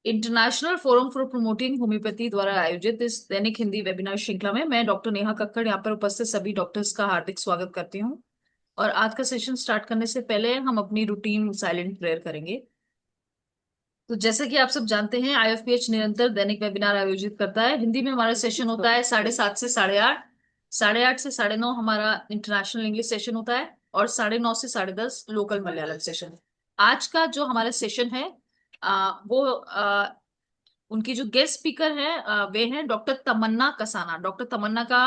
International forum for promoting homeopathy द्वारा आयोजित इस दैनिक हिंदी वेबिनार श्रृंखला में मैं डॉक्टर नेहा कक्कड़ यहाँ पर उपस्थित सभी डॉक्टर्स का हार्दिक स्वागत करती हूँ। और आज का सेशन स्टार्ट करने से पहले हम अपनी रूटीन साइलेंट प्रेयर करेंगे। तो जैसा कि आप सब जानते हैं, आईएफपीएच निरंतर दैनिक वेबिनार आयोजित करता है। हिंदी में हमारा सेशन होता है 7:30 से 8:30, 8:30 से 9:30 हमारा इंटरनेशनल इंग्लिश सेशन होता है, और 9:30 से 10:30 लोकल मलयालम सेशन। आज का जो हमारा सेशन है वो उनकी जो गेस्ट स्पीकर है वे हैं डॉक्टर तमन्ना कसाना। डॉक्टर तमन्ना का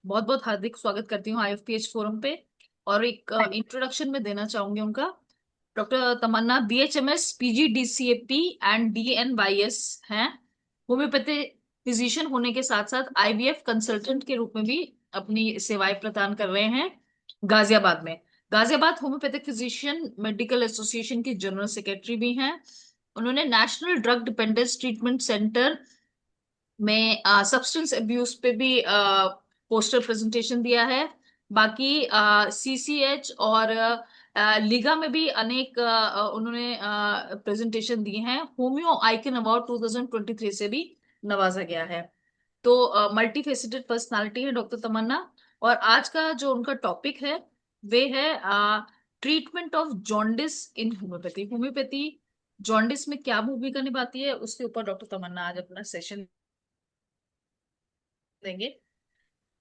बहुत बहुत हार्दिक स्वागत करती हूँ आईएफपीएच फोरम पे। और एक इंट्रोडक्शन में देना चाहूंगी उनका। डॉक्टर तमन्ना बीएचएमएस पीजीडीसीएपी एंड डीएनवाईएस हैं। होम्योपैथी फिजिशियन होने के साथ साथ आईवीएफ कंसल्टेंट के रूप में भी अपनी सेवाएं प्रदान कर रहे हैं गाजियाबाद में। Ghaziabad homeopathic physician medical association की जनरल सेक्रेटरी भी हैं। उन्होंने national drug dependence treatment centre में सब्सटेंस अब्यूज पे भी पोस्टर प्रेजेंटेशन दिया है। बाकी सीसीएच और लिगा में भी अनेक उन्होंने प्रेजेंटेशन दिए हैं। होम्यो आइकन अवार्ड 2023 से भी नवाजा गया है। तो मल्टी फेसिटेड पर्सनालिटी है डॉक्टर तमन्ना। और आज का जो उनका टॉपिक है वे है treatment of jaundice in homeopathy. Homeopathy jaundice में क्या भूमिका निभाती है, उसके ऊपर डॉक्टर तमन्ना आज अपना सेशन देंगे।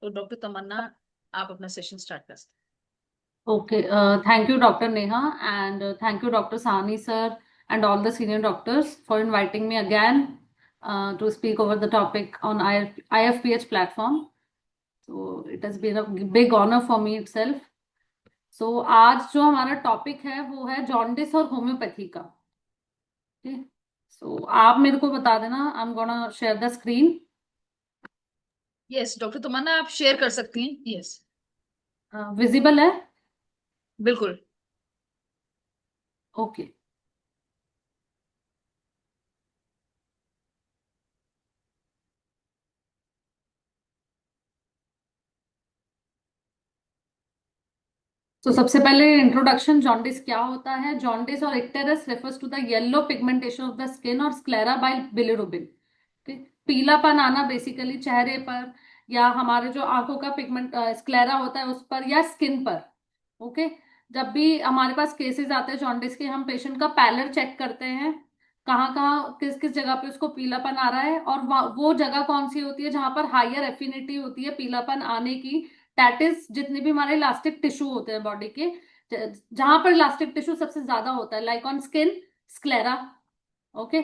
तो डॉक्टर तमन्ना, आप अपना सेशन स्टार्ट कर सकते Okay, thank you, Dr. Neha, and thank you, Dr. Sani, sir, and all the senior doctors for inviting me again to speak over the topic on IFPH platform. So it has been a big honor for me itself. So आज जो हमारा topic है वो है jaundice और homeopathy का। ठीक, सो आप मेरे को बता देना। I am gonna share the screen. हैं। यस डॉक्टर तमन्ना, आप शेयर कर सकती हैं। यस, विजिबल है? बिल्कुल। ओके। तो सबसे पहले इंट्रोडक्शन, जॉन्डिस क्या होता है। जॉन्डिस और icterus refers to the yellow pigmentation of the skin और स्क्लेरा बाय बिलिरुबिन। ठीक, पीलापन आना बेसिकली चेहरे पर या हमारे जो आंखों का पिगमेंट स्क्लेरा होता है उस पर या स्किन पर। ओके। जब भी हमारे पास केसेस आते हैं जॉन्डिस के, हम पेशेंट का पैलर चेक करते हैं, कहाँ कहाँ किस किस जगह पे उसको पीलापन आ रहा है, और वो जगह कौन सी होती है जहां पर हायर एफिनिटी होती है पीलापन आने की। दैट इज जितने भी हमारे इलास्टिक टिश्यू होते हैं बॉडी के, जहां पर इलास्टिक टिश्यू सबसे ज्यादा होता है, like on skin, sclera. Okay.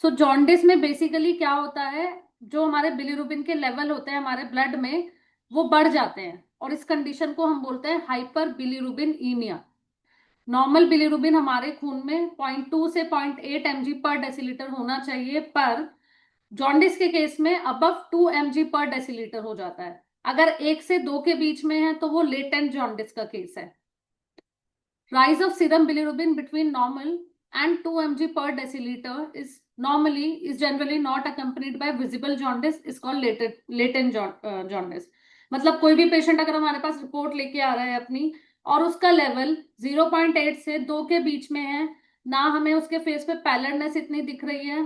So jaundice में बेसिकली क्या होता है, जो हमारे बिलिरुबिन के लेवल होते हैं हमारे ब्लड में वो बढ़ जाते हैं, और इस कंडीशन को हम बोलते हैं हाइपर बिलिरुबिन ईमिया। नॉर्मल बिलिरुबिन हमारे खून में 0.2 से 0.8 mg पर डेसीलीटर होना चाहिए, पर जॉन्डिस के केस में अबव 2 mg पर डेसीलीटर हो जाता है। अगर 1 से 2 के बीच में है तो वो लेटेंट जॉन्डिस का केस है। Rise of serum bilirubin between normal and 2 mg per deciliter is generally not accompanied by visible jaundice, is called latent jaundice। मतलब कोई भी पेशेंट अगर हमारे पास रिपोर्ट लेके आ रहा है अपनी, और उसका लेवल 0.8 से 2 के बीच में है, ना हमें उसके फेस पे पैलरनेस इतनी दिख रही है,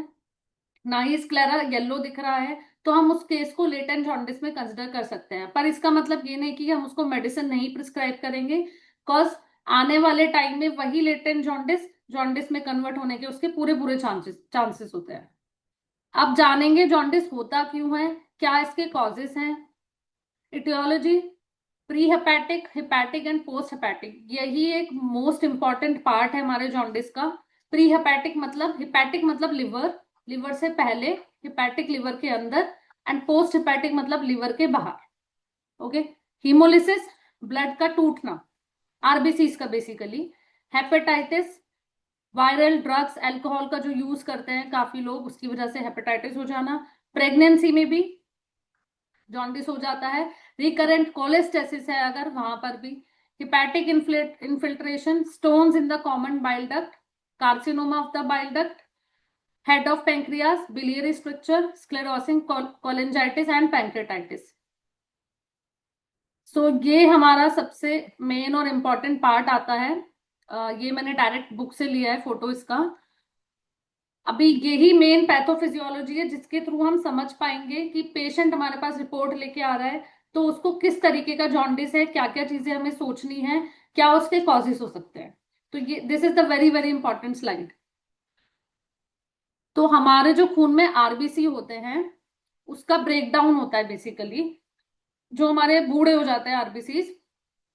ना ही स्क्लेरा येलो दिख रहा है, तो हम उस केस को लेटेंट जॉन्डिस में कंसिडर कर सकते हैं। पर इसका मतलब ये नहीं कि हम उसको मेडिसिन नहीं प्रिस्क्राइब करेंगे, बिकॉज आने वाले टाइम में वही लेटेंट जॉन्डिस जॉन्डिस में कन्वर्ट होने के उसके पूरे पूरे चांसेस चांसेस होते हैं। अब जानेंगे जॉन्डिस होता क्यों है, क्या इसके कॉजेस हैं। Aetiology, pre hepatic, hepatic and post hepatic, यही एक मोस्ट इंपॉर्टेंट पार्ट है हमारे जॉन्डिस का। प्री हेपेटिक मतलब लिवर, लिवर से पहले, हेपेटिक लिवर के अंदर, एंड पोस्ट हेपेटिक मतलब लिवर के बाहर। ओके। हीमोलिसिस, ब्लड का टूटना, आरबीसीज का basically. Hepatitis, viral drugs, alcohol का जो यूज करते हैं काफी लोग, उसकी वजह से हेपेटाइटिस हो जाना। प्रेगनेंसी में भी जॉन्डिस हो जाता है। रिकरेंट कोलेस्टेसिस है अगर, वहां पर भी। Hepatic infiltration, stones in the common bile duct, carcinoma of the bile duct, head of pancreas, biliary structure, sclerosing cholangitis and pancreatitis. So ये हमारा सबसे मेन और इम्पॉर्टेंट पार्ट आता है। ये मैंने डायरेक्ट बुक से लिया है फोटो इसका। अभी यही मेन पैथोफिजियोलॉजी है जिसके थ्रू हम समझ पाएंगे कि पेशेंट हमारे पास रिपोर्ट लेके आ रहा है तो उसको किस तरीके का जॉन्डिस है, क्या क्या चीजें हमें सोचनी है, क्या उसके कॉजेस हो सकते हैं। तो ये this is the very very important slide. तो हमारे जो खून में आरबीसी होते हैं उसका ब्रेकडाउन होता है बेसिकली। जो हमारे बूढ़े हो जाते हैं आरबीसीज,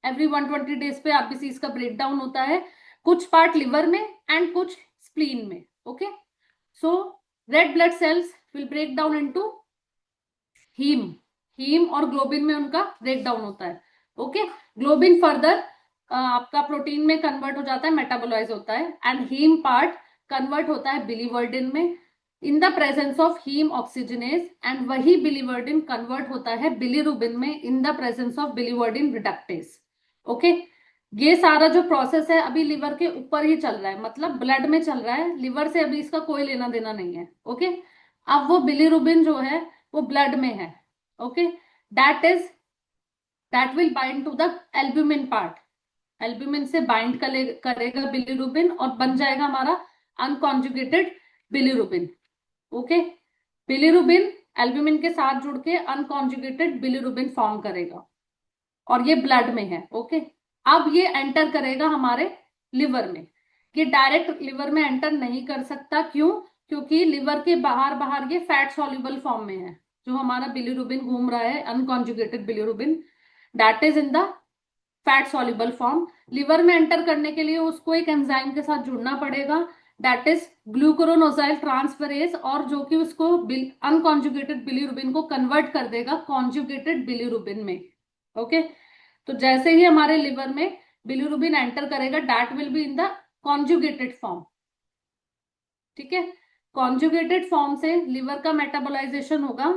एवरी 120 डेज पे आरबीसीज का ब्रेकडाउन होता है, कुछ पार्ट लिवर में एंड कुछ स्प्लीन में। Okay, so red blood cells will break down into haem. Haem और ग्लोबिन में उनका ब्रेक डाउन होता है। ओके, ग्लोबिन फर्दर आपका प्रोटीन में कन्वर्ट हो जाता है, मेटाबोलाइज होता है, एंड हीम पार्ट कन्वर्ट होता है बिलीवर्डिन में in the presence of haem oxygenase, and वही बिलीवर्डिन कन्वर्ट होता है बिलीरुबिन में in the presence of biliverdin reductase. Okay, ये सारा जो प्रोसेस है अभी लिवर के ऊपर ही चल रहा है, मतलब ब्लड में चल रहा है, लिवर से अभी इसका कोई लेना देना नहीं है। ओके, अब वो बिलीरुबिन जो है वो ब्लड में है। Okay, that is that will bind to the albumin part. Albumin से बाइंड करेगा बिलीरुबिन और बन जाएगा हमारा unconjugated bilirubin. Okay, bilirubin albumin के साथ जुड़ के अनकॉन्जुगेटेड बिलीरुबिन फॉर्म करेगा और ये ब्लड में है। ओके, अब ये एंटर करेगा हमारे लिवर में। ये डायरेक्ट लिवर में एंटर नहीं कर सकता, क्यों? क्योंकि लिवर के बाहर बाहर ये फैट सॉल्युबल फॉर्म में है। जो हमारा बिलीरुबिन घूम रहा है unconjugated bilirubin, that is in the fat soluble form. Liver में एंटर करने के लिए उसको एक एंजाइम के साथ जुड़ना पड़ेगा, दैट इज ग्लूकुरोनोजाइल ट्रांसफरेज, और जो कि उसको अनकॉन्जुगेटेड बिलीरुबिन को कन्वर्ट कर देगा कॉन्जुगेटेड बिलीरुबिन में। ओके, तो जैसे ही हमारे लिवर में बिलीरुबिन एंटर करेगा, that will be in the conjugated form. ठीक है, कॉन्जुगेटेड फॉर्म से लिवर का मेटाबोलाइजेशन होगा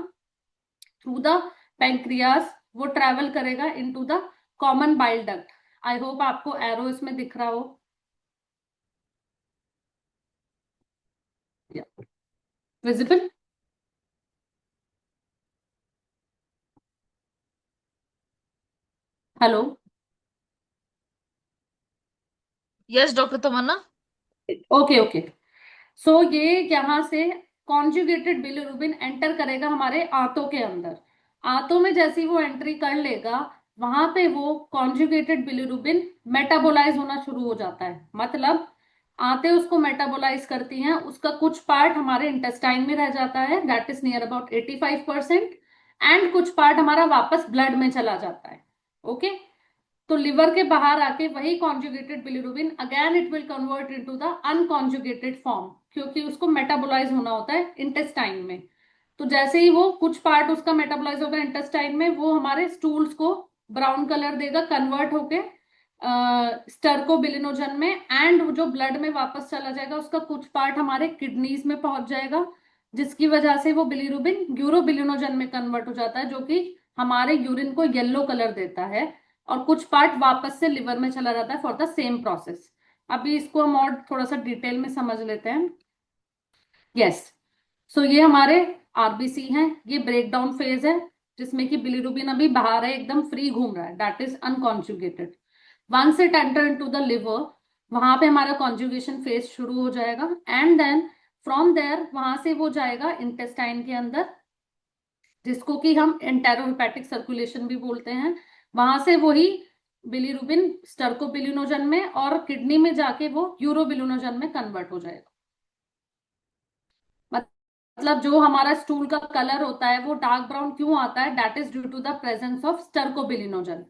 थ्रू द पैंक्रियास, वो ट्रेवल करेगा into the common bile duct. I hope आपको एरो इसमें दिख रहा हो, visible. Hello, yes doctor Tamanna. Okay okay. So ये यहाँ से कॉन्जुगेटेड बिलिरुबिन एंटर करेगा हमारे आंतों के अंदर। आंतों में जैसे ही वो एंट्री कर लेगा, वहां पे वो कॉन्जुगेटेड बिलिरुबिन मेटाबोलाइज होना शुरू हो जाता है। मतलब आंतें उसको मेटाबोलाइज करती हैं, उसका कुछ पार्ट हमारे इंटेस्टाइन में रह जाता है, that is near about 85%, and कुछ पार्ट हमारा वापस ब्लड में चला जाता है। ओके, तो लिवर के बाहर आके वही conjugated bilirubin again it will convert into the unconjugated form, क्योंकि उसको मेटाबोलाइज होना होता है इंटेस्टाइन में। तो जैसे ही वो कुछ पार्ट उसका मेटाबोलाइज होगा इंटेस्टाइन में, वो हमारे स्टूल्स को ब्राउन कलर देगा, कन्वर्ट होके स्टर्कोबिलिनोजन में, एंड जो ब्लड में वापस चला जाएगा उसका कुछ पार्ट हमारे किडनीज में पहुंच जाएगा, जिसकी वजह से वो बिलिरुबिन यूरोबिलिनोजन में कन्वर्ट हो जाता है, जो कि हमारे यूरिन को येलो कलर देता है, और कुछ पार्ट वापस से लिवर में चला जाता है फॉर द सेम प्रोसेस। अभी इसको हम और थोड़ा सा डिटेल में समझ लेते हैं। यस, सो ये हमारे आरबीसी हैं, ये ब्रेक डाउन फेज है जिसमें कि बिलिरुबिन अभी बाहर है, एकदम फ्री घूम रहा है, that is unconjugated. Once it enter into the liver, वहां पे हमारा कॉन्जुगेशन फेज शुरू हो जाएगा, एंड देन फ्रॉम देयर वहां से वो जाएगा इंटेस्टाइन के अंदर, जिसको कि हम एंटेरोहेपेटिक सर्कुलेशन भी बोलते हैं। वहां से वही बिलिरुबिन स्टर्कोबिलिनोजन में और किडनी में जाके वो यूरोबिलिनोजन में कन्वर्ट हो जाएगा। मतलब जो हमारा स्टूल का कलर होता है वो डार्क ब्राउन क्यों आता है, that is due to the presence of stercobilinogen.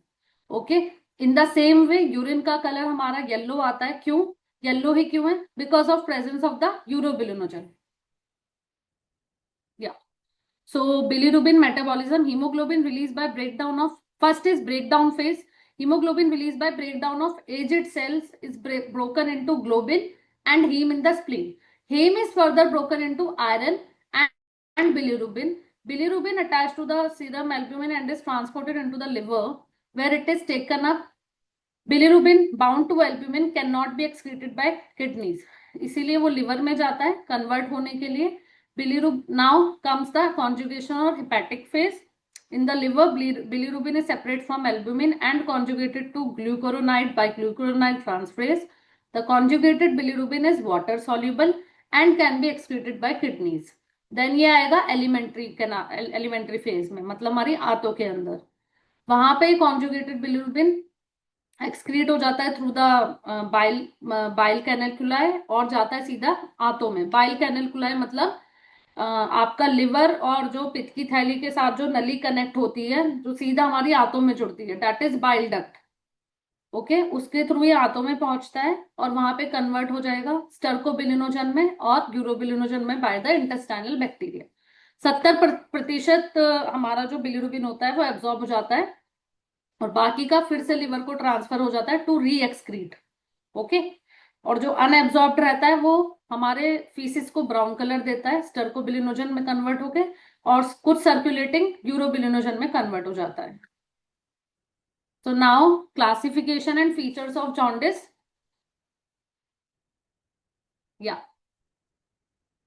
Okay, in the same way urine का कलर हमारा येलो आता है, क्यों येलो ही क्यों है? Because of presence of the urobilinogen. Yeah, so bilirubin metabolism, hemoglobin released by breakdown of, first is breakdown phase. Hemoglobin released by breakdown of aged cells is broken into globin and heme in the spleen. Heme is further broken into iron and bilirubin. Bilirubin attached to the serum albumin and is transported into the liver, where it is taken up. Bilirubin bound to albumin cannot be excreted by kidneys, इसीलिए वो liver में जाता है convert होने के लिए। Now comes the conjugation or hepatic phase. In the liver, bilirubin is separate from albumin and conjugated to glucuronide by glucuronide transferase. The conjugated bilirubin is water soluble and can be excreted by kidneys. Then ये आएगा elementary phase में, मतलब हमारी आंतों के अंदर। वहां पे कॉन्जुगेटेड बिलिरुबिन एक्सक्रीट हो जाता है थ्रू द बाइल बाइल कैनलकुलाई, और जाता है सीधा आंतों में। बाइल कैनलकुलाई मतलब आपका लिवर और जो पित्त की थैली के साथ जो नली कनेक्ट होती है, जो सीधा हमारी आंतों में जुड़ती है, that is bile duct. Okay, उसके थ्रू ये आंतों में पहुंचता है और वहां पे कन्वर्ट हो जाएगा स्टर्कोबिलिनोजन में और यूरोबिलिनोजन में बाय द इंटेस्टाइनल बैक्टीरिया। 70% हमारा जो बिलिरुबिन होता है वो एब्जॉर्ब हो जाता है, और बाकी का फिर से लिवर को ट्रांसफर हो जाता है टू री एक्सक्रीट। ओके, और जो अनएब्जॉर्ब्ड रहता है वो हमारे फीसिस को ब्राउन कलर देता है, स्टर्कोबिलिनोजन में कन्वर्ट होके, और कुछ सर्कुलेटिंग यूरोबिलिनोजन में कन्वर्ट हो जाता है। So now classification and features of jaundice. या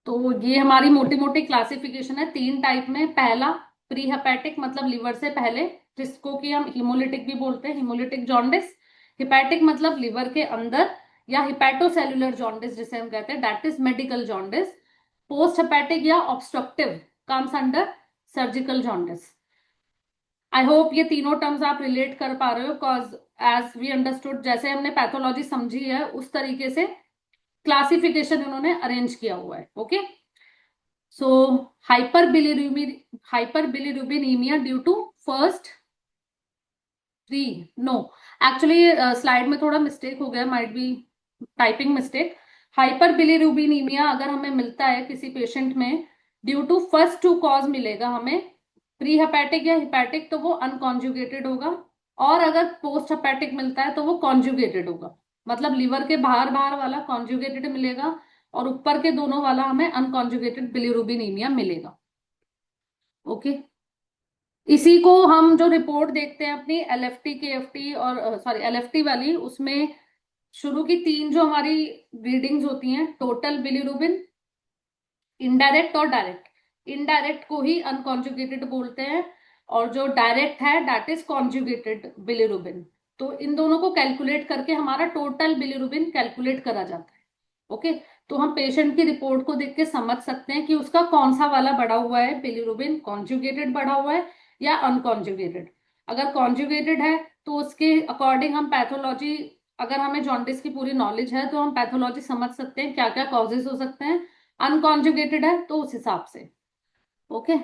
तो ये हमारी मोटी मोटी क्लासिफिकेशन है, 3 टाइप में। पहला प्री हेपेटिक, मतलब लिवर से पहले, जिसको कि हम हिमोलिटिक भी बोलते हैं, हिमोलिटिक जॉन्डिस। हिपैटिक मतलब लिवर के अंदर, या हिपैटोसेलुलर जॉन्डिस जिसे हम कहते हैं, that is medical jaundice. Post hepatic या obstructive comes under surgical jaundice. I hope ये तीनों टर्म्स आप रिलेट कर पा रहे हो, बिकॉज एज वी अंडरस्टूड, जैसे हमने पैथोलॉजी समझी है उस तरीके से क्लासिफिकेशन उन्होंने अरेंज किया हुआ है। Okay, so hyperbilirubinaemia due to first three, no, actually slide में थोड़ा मिस्टेक हो गया, might be typing mistake. Hyperbilirubinaemia अगर हमें मिलता है किसी पेशेंट में, due to first two cause मिलेगा हमें, प्री हेपेटिक या हिपैटिक, तो वो अनकॉन्जुगेटेड होगा। और अगर पोस्ट हेपेटिक मिलता है तो वो कॉन्जुगेटेड होगा, मतलब लिवर के बाहर बाहर वाला कॉन्जुगेटेड मिलेगा, और ऊपर के दोनों वाला हमें अनकॉन्जुगेटेड बिलिरुबिनीमिया मिलेगा। ओके, इसी को हम जो रिपोर्ट देखते हैं अपनी एलएफटी केएफटी और सॉरी एलएफटी वाली, उसमें शुरू की 3 जो हमारी रीडिंग्स होती हैं, टोटल बिलिरुबिन, इनडायरेक्ट और डायरेक्ट। इनडायरेक्ट को ही अनकॉन्जुगेटेड बोलते हैं, और जो डायरेक्ट है दैट इज कॉन्जुगेटेड बिलिरुबिन। तो इन दोनों को कैलकुलेट करके हमारा टोटल बिलिरुबिन कैलकुलेट करा जाता है। ओके, तो हम पेशेंट की रिपोर्ट को देख के समझ सकते हैं कि उसका कौन सा वाला बढ़ा हुआ है बिलिरुबिन, कॉन्जुगेटेड बढ़ा हुआ है या अनकॉन्जुगेटेड। अगर कॉन्जुगेटेड है तो उसके अकॉर्डिंग हम पैथोलॉजी, अगर हमें जॉन्डिस की पूरी नॉलेज है तो हम पैथोलॉजी समझ सकते हैं क्या क्या कॉजेज हो सकते हैं। अनकॉन्जुगेटेड है तो उस हिसाब से। ओके,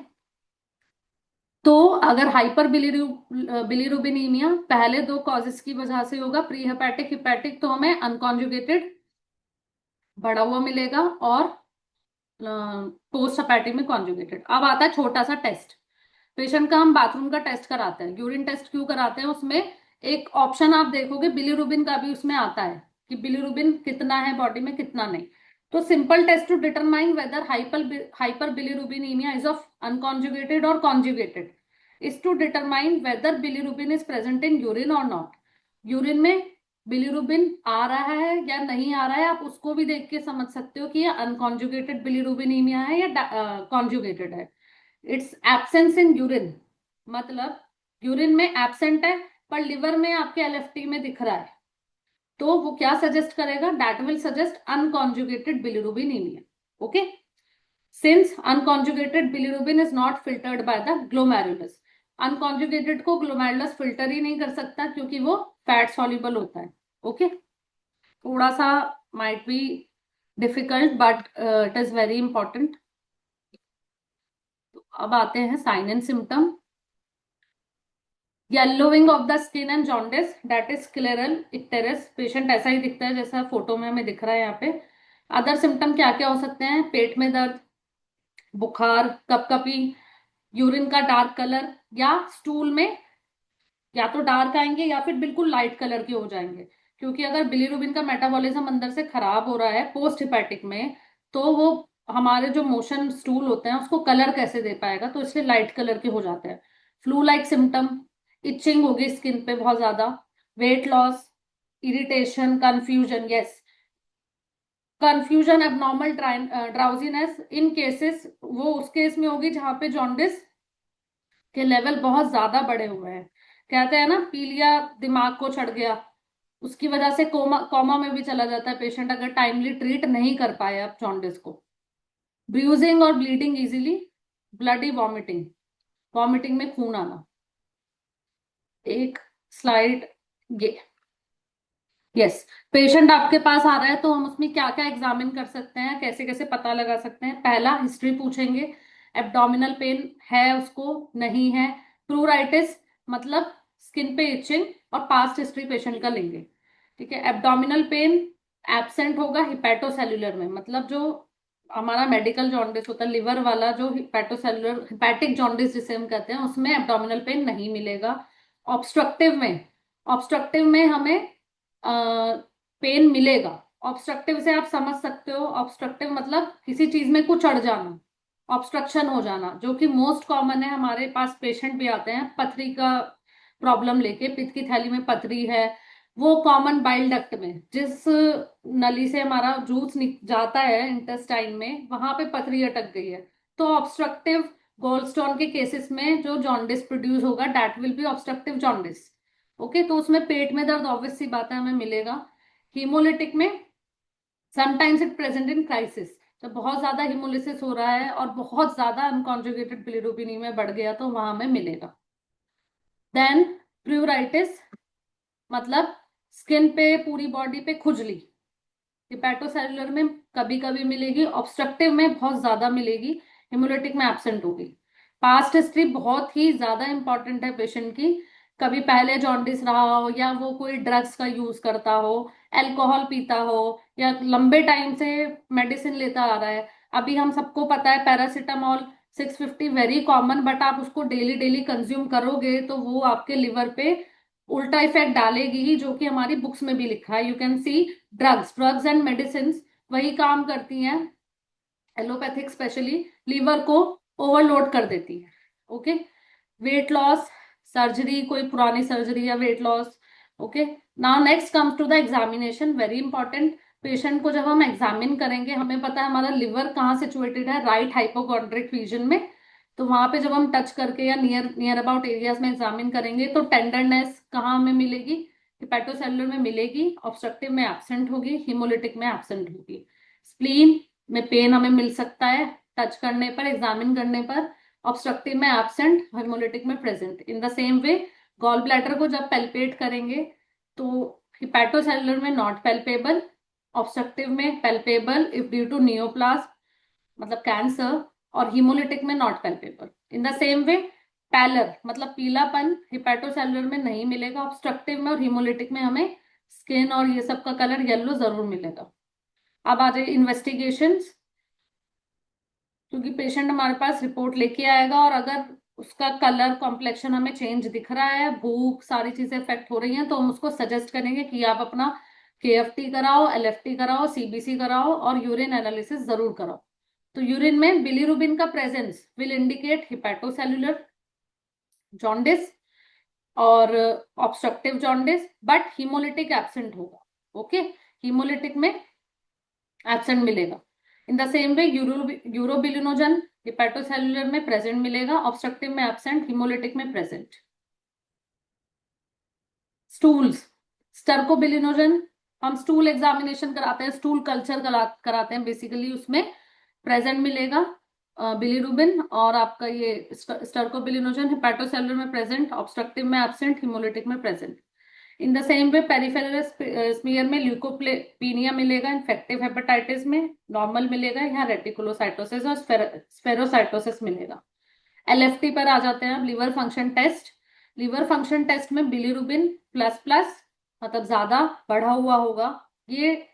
तो अगर हाइपर बिलिरुबिनीमिया पहले 2 कॉजेस की वजह से होगा, प्री हेपेटिक हिपैटिक, तो हमें अनकॉन्जुगेटेड बढ़ा हुआ मिलेगा, और पोस्ट हेपेटिक में कॉन्जुगेटेड। अब आता है छोटा सा टेस्ट, पेशेंट का हम बाथरूम का टेस्ट कराते हैं, यूरिन टेस्ट क्यों कराते हैं, उसमें एक ऑप्शन आप देखोगे बिलिरुबिन का भी उसमें आता है कि बिलिरुबिन कितना है बॉडी में, कितना नहीं। तो simple test to determine whether hyperbilirubinaemia is of unconjugated और conjugated is to determine whether bilirubin is present in urine और नॉट। यूरिन में बिलिरुबिन आ रहा है या नहीं आ रहा है, आप उसको भी देख के समझ सकते हो कि ये अनकॉन्जुगेटेड बिलिरुबिनीमिया है या कॉन्जुगेटेड है। इट्स एब्सेंस इन यूरिन, मतलब यूरिन में एब्सेंट है पर लिवर में आपके एलएफटी में दिख रहा है, तो वो क्या सजेस्ट करेगा, that will suggest unconjugated bilirubinaemia. Okay, since unconjugated bilirubin is not filtered by the glomerulus, unconjugated को ग्लोमेरुलस फिल्टर ही नहीं कर सकता क्योंकि वो फैट सॉल्युबल होता है। ओके, थोड़ा सा might be difficult but it is very important. अब आते हैं sign and symptom. Yellowing of the skin and jaundice, that is scleral icterus, patient ऐसा ही दिखता है जैसा फोटो में हमें दिख रहा है यहाँ पे। अदर सिम्टम क्या क्या हो सकते हैं, पेट में दर्द, बुखार, कपकपी, यूरिन का डार्क कलर, या स्टूल में या तो डार्क आएंगे या फिर बिल्कुल लाइट कलर के हो जाएंगे, क्योंकि अगर बिलीरुबिन का मेटाबॉलिज्म अंदर से खराब हो रहा है पोस्ट हिपैटिक में, तो वो हमारे जो मोशन स्टूल होते हैं उसको कलर कैसे दे पाएगा, तो इसलिए लाइट कलर के हो जाते हैं। फ्लू लाइक सिम्टम, इचिंग होगी स्किन पे बहुत ज्यादा, weight loss, irritation, confusion, yes, confusion, abnormal drowsiness in cases, वो उस केस में होगी जहां पे जॉन्डिस के लेवल बहुत ज्यादा बढ़े हुए हैं। कहते हैं ना पीलिया दिमाग को चढ़ गया, उसकी वजह से कोमा कॉमा में भी चला जाता है पेशेंट अगर टाइमली ट्रीट नहीं कर पाए आप जॉन्डिस को। ब्रूजिंग और bleeding easily, bloody vomiting, vomiting में खून आना। एक स्लाइड ये, यस। पेशेंट आपके पास आ रहा है तो हम उसमें क्या क्या एग्जामिन कर सकते हैं, कैसे कैसे पता लगा सकते हैं। पहला, हिस्ट्री पूछेंगे, एब्डोमिनल पेन है उसको, नहीं है। प्रूराइटिस मतलब स्किन पे इचिंग, और पास्ट हिस्ट्री पेशेंट का लेंगे। ठीक है, एब्डोमिनल पेन एब्सेंट होगा हिपैटोसेल्युलर में, मतलब जो हमारा मेडिकल जॉन्डिस होता है लिवर वाला, जो हिपैटोसेल्युलर हिपैटिक जॉन्डिस जिसे हम कहते हैं, उसमें एब्डोमिनल पेन नहीं मिलेगा। ऑब्स्ट्रक्टिव में, ऑब्स्ट्रक्टिव में हमें पेन मिलेगा। ऑब्स्ट्रक्टिव से आप समझ सकते हो, ऑब्स्ट्रक्टिव मतलब किसी चीज में कुछ अड़ जाना, ऑब्स्ट्रक्शन हो जाना, जो कि मोस्ट कॉमन है। हमारे पास पेशेंट भी आते हैं पथरी का प्रॉब्लम लेके, पित्त की थैली में पथरी है, वो कॉमन बाइल डक्ट में, जिस नली से हमारा जूस जाता है इंटेस्टाइन में, वहां पे पथरी अटक गई है। तो ऑब्स्ट्रक्टिव गोल्डस्टोन के केसेस में जो जॉन्डिस प्रोड्यूस होगा, that will B obstructive jaundice. Okay, तो उसमें पेट में दर्द ऑब्वियस सी बात है हमें मिलेगा। हीमोलिटिक में sometimes it present in crisis, जब बहुत ज्यादा हिमोलिसिस हो रहा है और बहुत ज्यादा अनकॉन्जुगेटेड बिलिरुबिन में बढ़ गया तो वहां हमें मिलेगा। देन प्यूराइटिस मतलब स्किन पे, पूरी बॉडी पे खुजली, हिपैटोसेलुलर में कभी कभी मिलेगी, ऑब्स्ट्रक्टिव में बहुत ज्यादा मिलेगी, हिमोलिटिक में एब्सेंट होगी। पास्ट हिस्ट्री बहुत ही ज्यादा इंपॉर्टेंट है पेशेंट की, कभी पहले जॉन्डिस रहा हो, या वो कोई ड्रग्स का यूज करता हो, अल्कोहल पीता हो, या लंबे टाइम से मेडिसिन लेता आ रहा है। अभी हम सबको पता है पैरासिटामोल 650 वेरी कॉमन, बट आप उसको डेली डेली कंज्यूम करोगे तो वो आपके लिवर पे उल्टा इफेक्ट डालेगी ही, जो कि हमारी बुक्स में भी लिखा है। You can see drugs and medicine वही काम करती हैं, एलोपैथिक स्पेशली, लीवर को ओवरलोड कर देती है। ओके, वेट लॉस, सर्जरी, कोई पुरानी सर्जरी या weight loss. Okay, now next comes to the examination, very important. Patient को जब हम एग्जामिन करेंगे, हमें पता है हमारा लिवर कहाँ सिचुएटेड है, राइट हाइपोकॉन्ड्रिक रीजन में। तो वहां पे जब हम टच करके या नियर नियर अबाउट एरियाज में एग्जामिन करेंगे तो टेंडरनेस कहाँ हमें मिलेगी, हिपैटोसेलुलर में मिलेगी, ऑब्स्ट्रक्टिव में एब्सेंट होगी, हिमोलिटिक में एब्सेंट होगी। स्प्लीन में पेन हमें मिल सकता है टच करने पर, एग्जामिन करने पर, ऑब्स्ट्रक्टिव में एब्सेंट, हेमोलिटिक में present. In the same way gall bladder को जब पेल्पेट करेंगे तो हिपैटोसेलुलर में नॉट पेल्पेबल, ऑब्स्ट्रक्टिव में palpable if due to neoplast मतलब कैंसर, और हीमोलिटिक में not palpable. In the same way pallor मतलब पीलापन हिपैटोसेलुलर में नहीं मिलेगा, ऑब्स्ट्रक्टिव में और हीमोलिटिक में हमें स्किन और ये सब का कलर येलो जरूर मिलेगा। अब आ जाए इन्वेस्टिगेशन, क्योंकि पेशेंट हमारे पास रिपोर्ट लेके आएगा और अगर उसका कलर कॉम्प्लेक्शन हमें चेंज दिख रहा है, भूख, सारी चीजें इफेक्ट हो रही हैं, तो हम उसको सजेस्ट करेंगे कि आप अपना केएफटी कराओ, एलएफटी कराओ, सीबीसी कराओ और यूरिन एनालिसिस जरूर कराओ। तो यूरिन में बिलीरुबिन का presence will indicate hepatocellular jaundice और obstructive jaundice, but haemolytic absent होगा। ओके, हीमोलिटिक में एब्सेंट मिलेगा। In the same way urobilinogen hepatocellular में प्रेजेंट मिलेगा, ऑब्स्ट्रक्टिव में एब्सेंट, हिमोलिटिक में प्रेजेंट। स्टूल्स, स्टर्कोबिलिनोजन, हम स्टूल एग्जामिनेशन कराते हैं, स्टूल कल्चर कराते हैं बेसिकली, उसमें प्रेजेंट मिलेगा बिलीरुबिन, और आपका ये स्टर्कोबिलिनोजन हिपैटोसेलुलर में प्रेजेंट, ऑब्स्ट्रक्टिव में एब्सेंट, हिमोलिटिक में present. In the same way peripheral smear में ल्यूकोप्लेनिया मिलेगा, इन्फेक्टिव हेपेटाइटिस में नॉर्मल मिलेगा, यहाँ रेटिकुलोसाइटोसिस और स्फेरोसाइटोसिस मिलेगा। एलएफटी पर आ जाते हैं अब, liver function test. Liver function test में बिलीरुबिन प्लस प्लस मतलब ज्यादा बढ़ा हुआ होगा, ये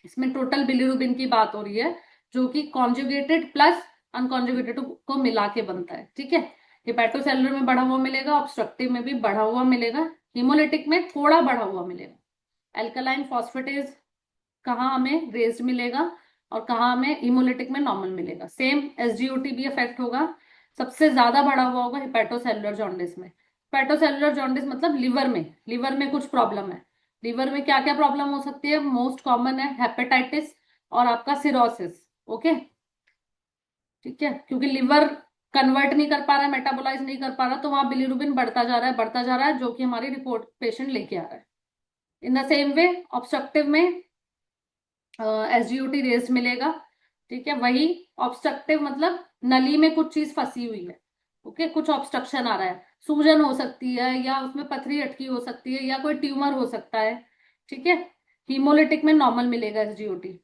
इसमें टोटल बिलीरुबिन की बात हो रही है, जो कि कॉन्जुगेटेड प्लस अनकॉन्जुगेटेड को मिला के बनता है। ठीक है, हिपैटोसेलुलर में बढ़ा हुआ मिलेगा, ऑब्स्ट्रक्टिव में भी बढ़ा हुआ मिलेगा, हिमोलिटिक में थोड़ा बढ़ा हुआ मिलेगा। एल्कलाइन फॉस्फेटेज कहाँ हमें रेज्ड मिलेगा और कहाँ हमें हिमोलिटिक में नॉर्मल मिलेगा। सेम एसजीओटी भी इफेक्ट होगा, सबसे ज्यादा बढ़ा हुआ होगा हिपैटोसेलुलर जॉन्डिस में। हिपैटोसेलुलर जॉन्डिस मतलब लिवर में कुछ प्रॉब्लम है। लिवर में क्या क्या प्रॉब्लम हो सकती है, मोस्ट कॉमन है हेपेटाइटिस और आपका सिरोसिस। ओके, ठीक है, क्योंकि लिवर कन्वर्ट नहीं कर पा रहा है, मेटाबोलाइज नहीं कर पा रहा, तो वहां बिलीरुबिन बढ़ता जा रहा है, बढ़ता जा रहा है, जो कि हमारी रिपोर्ट पेशेंट लेके आ रहा है। इन द सेम वे ऑब्स्ट्रक्टिव में एसजीओटी रेज्ड मिलेगा। ठीक है, वही ऑब्स्ट्रक्टिव मतलब नली में कुछ चीज फंसी हुई है, ओके, कुछ ऑब्स्ट्रक्शन आ रहा है, सूजन हो सकती है या उसमें पथरी अटकी हो सकती है या कोई ट्यूमर हो सकता है। ठीक है, हीमोलिटिक में नॉर्मल मिलेगा एसजीओटी।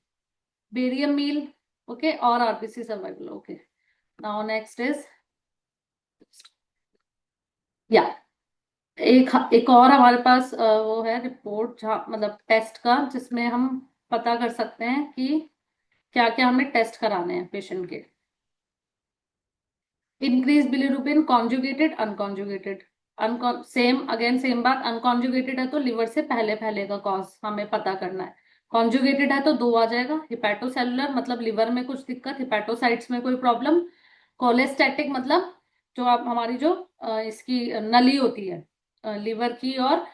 बेरियम मील, ओके, और RBC survival, okay. Now next is, या एक एक और हमारे पास वो है रिपोर्ट, जहाँ मतलब टेस्ट का, जिसमें हम पता कर सकते हैं कि क्या क्या हमें टेस्ट कराने हैं पेशेंट के। Increase bilirubin conjugated unconjugated. Same again same बात, अनकॉन्जुगेटेड है तो लिवर से पहले पहले का कॉज हमें पता करना है। कॉन्जुगेटेड है तो दो आ जाएगा, हिपैटोसेलुलर मतलब लिवर में कुछ दिक्कत, हिपैटोसाइट्स में कोई प्रॉब्लम। कोलेस्टैटिक मतलब जो आप हमारी जो इसकी नली होती है लिवर की, और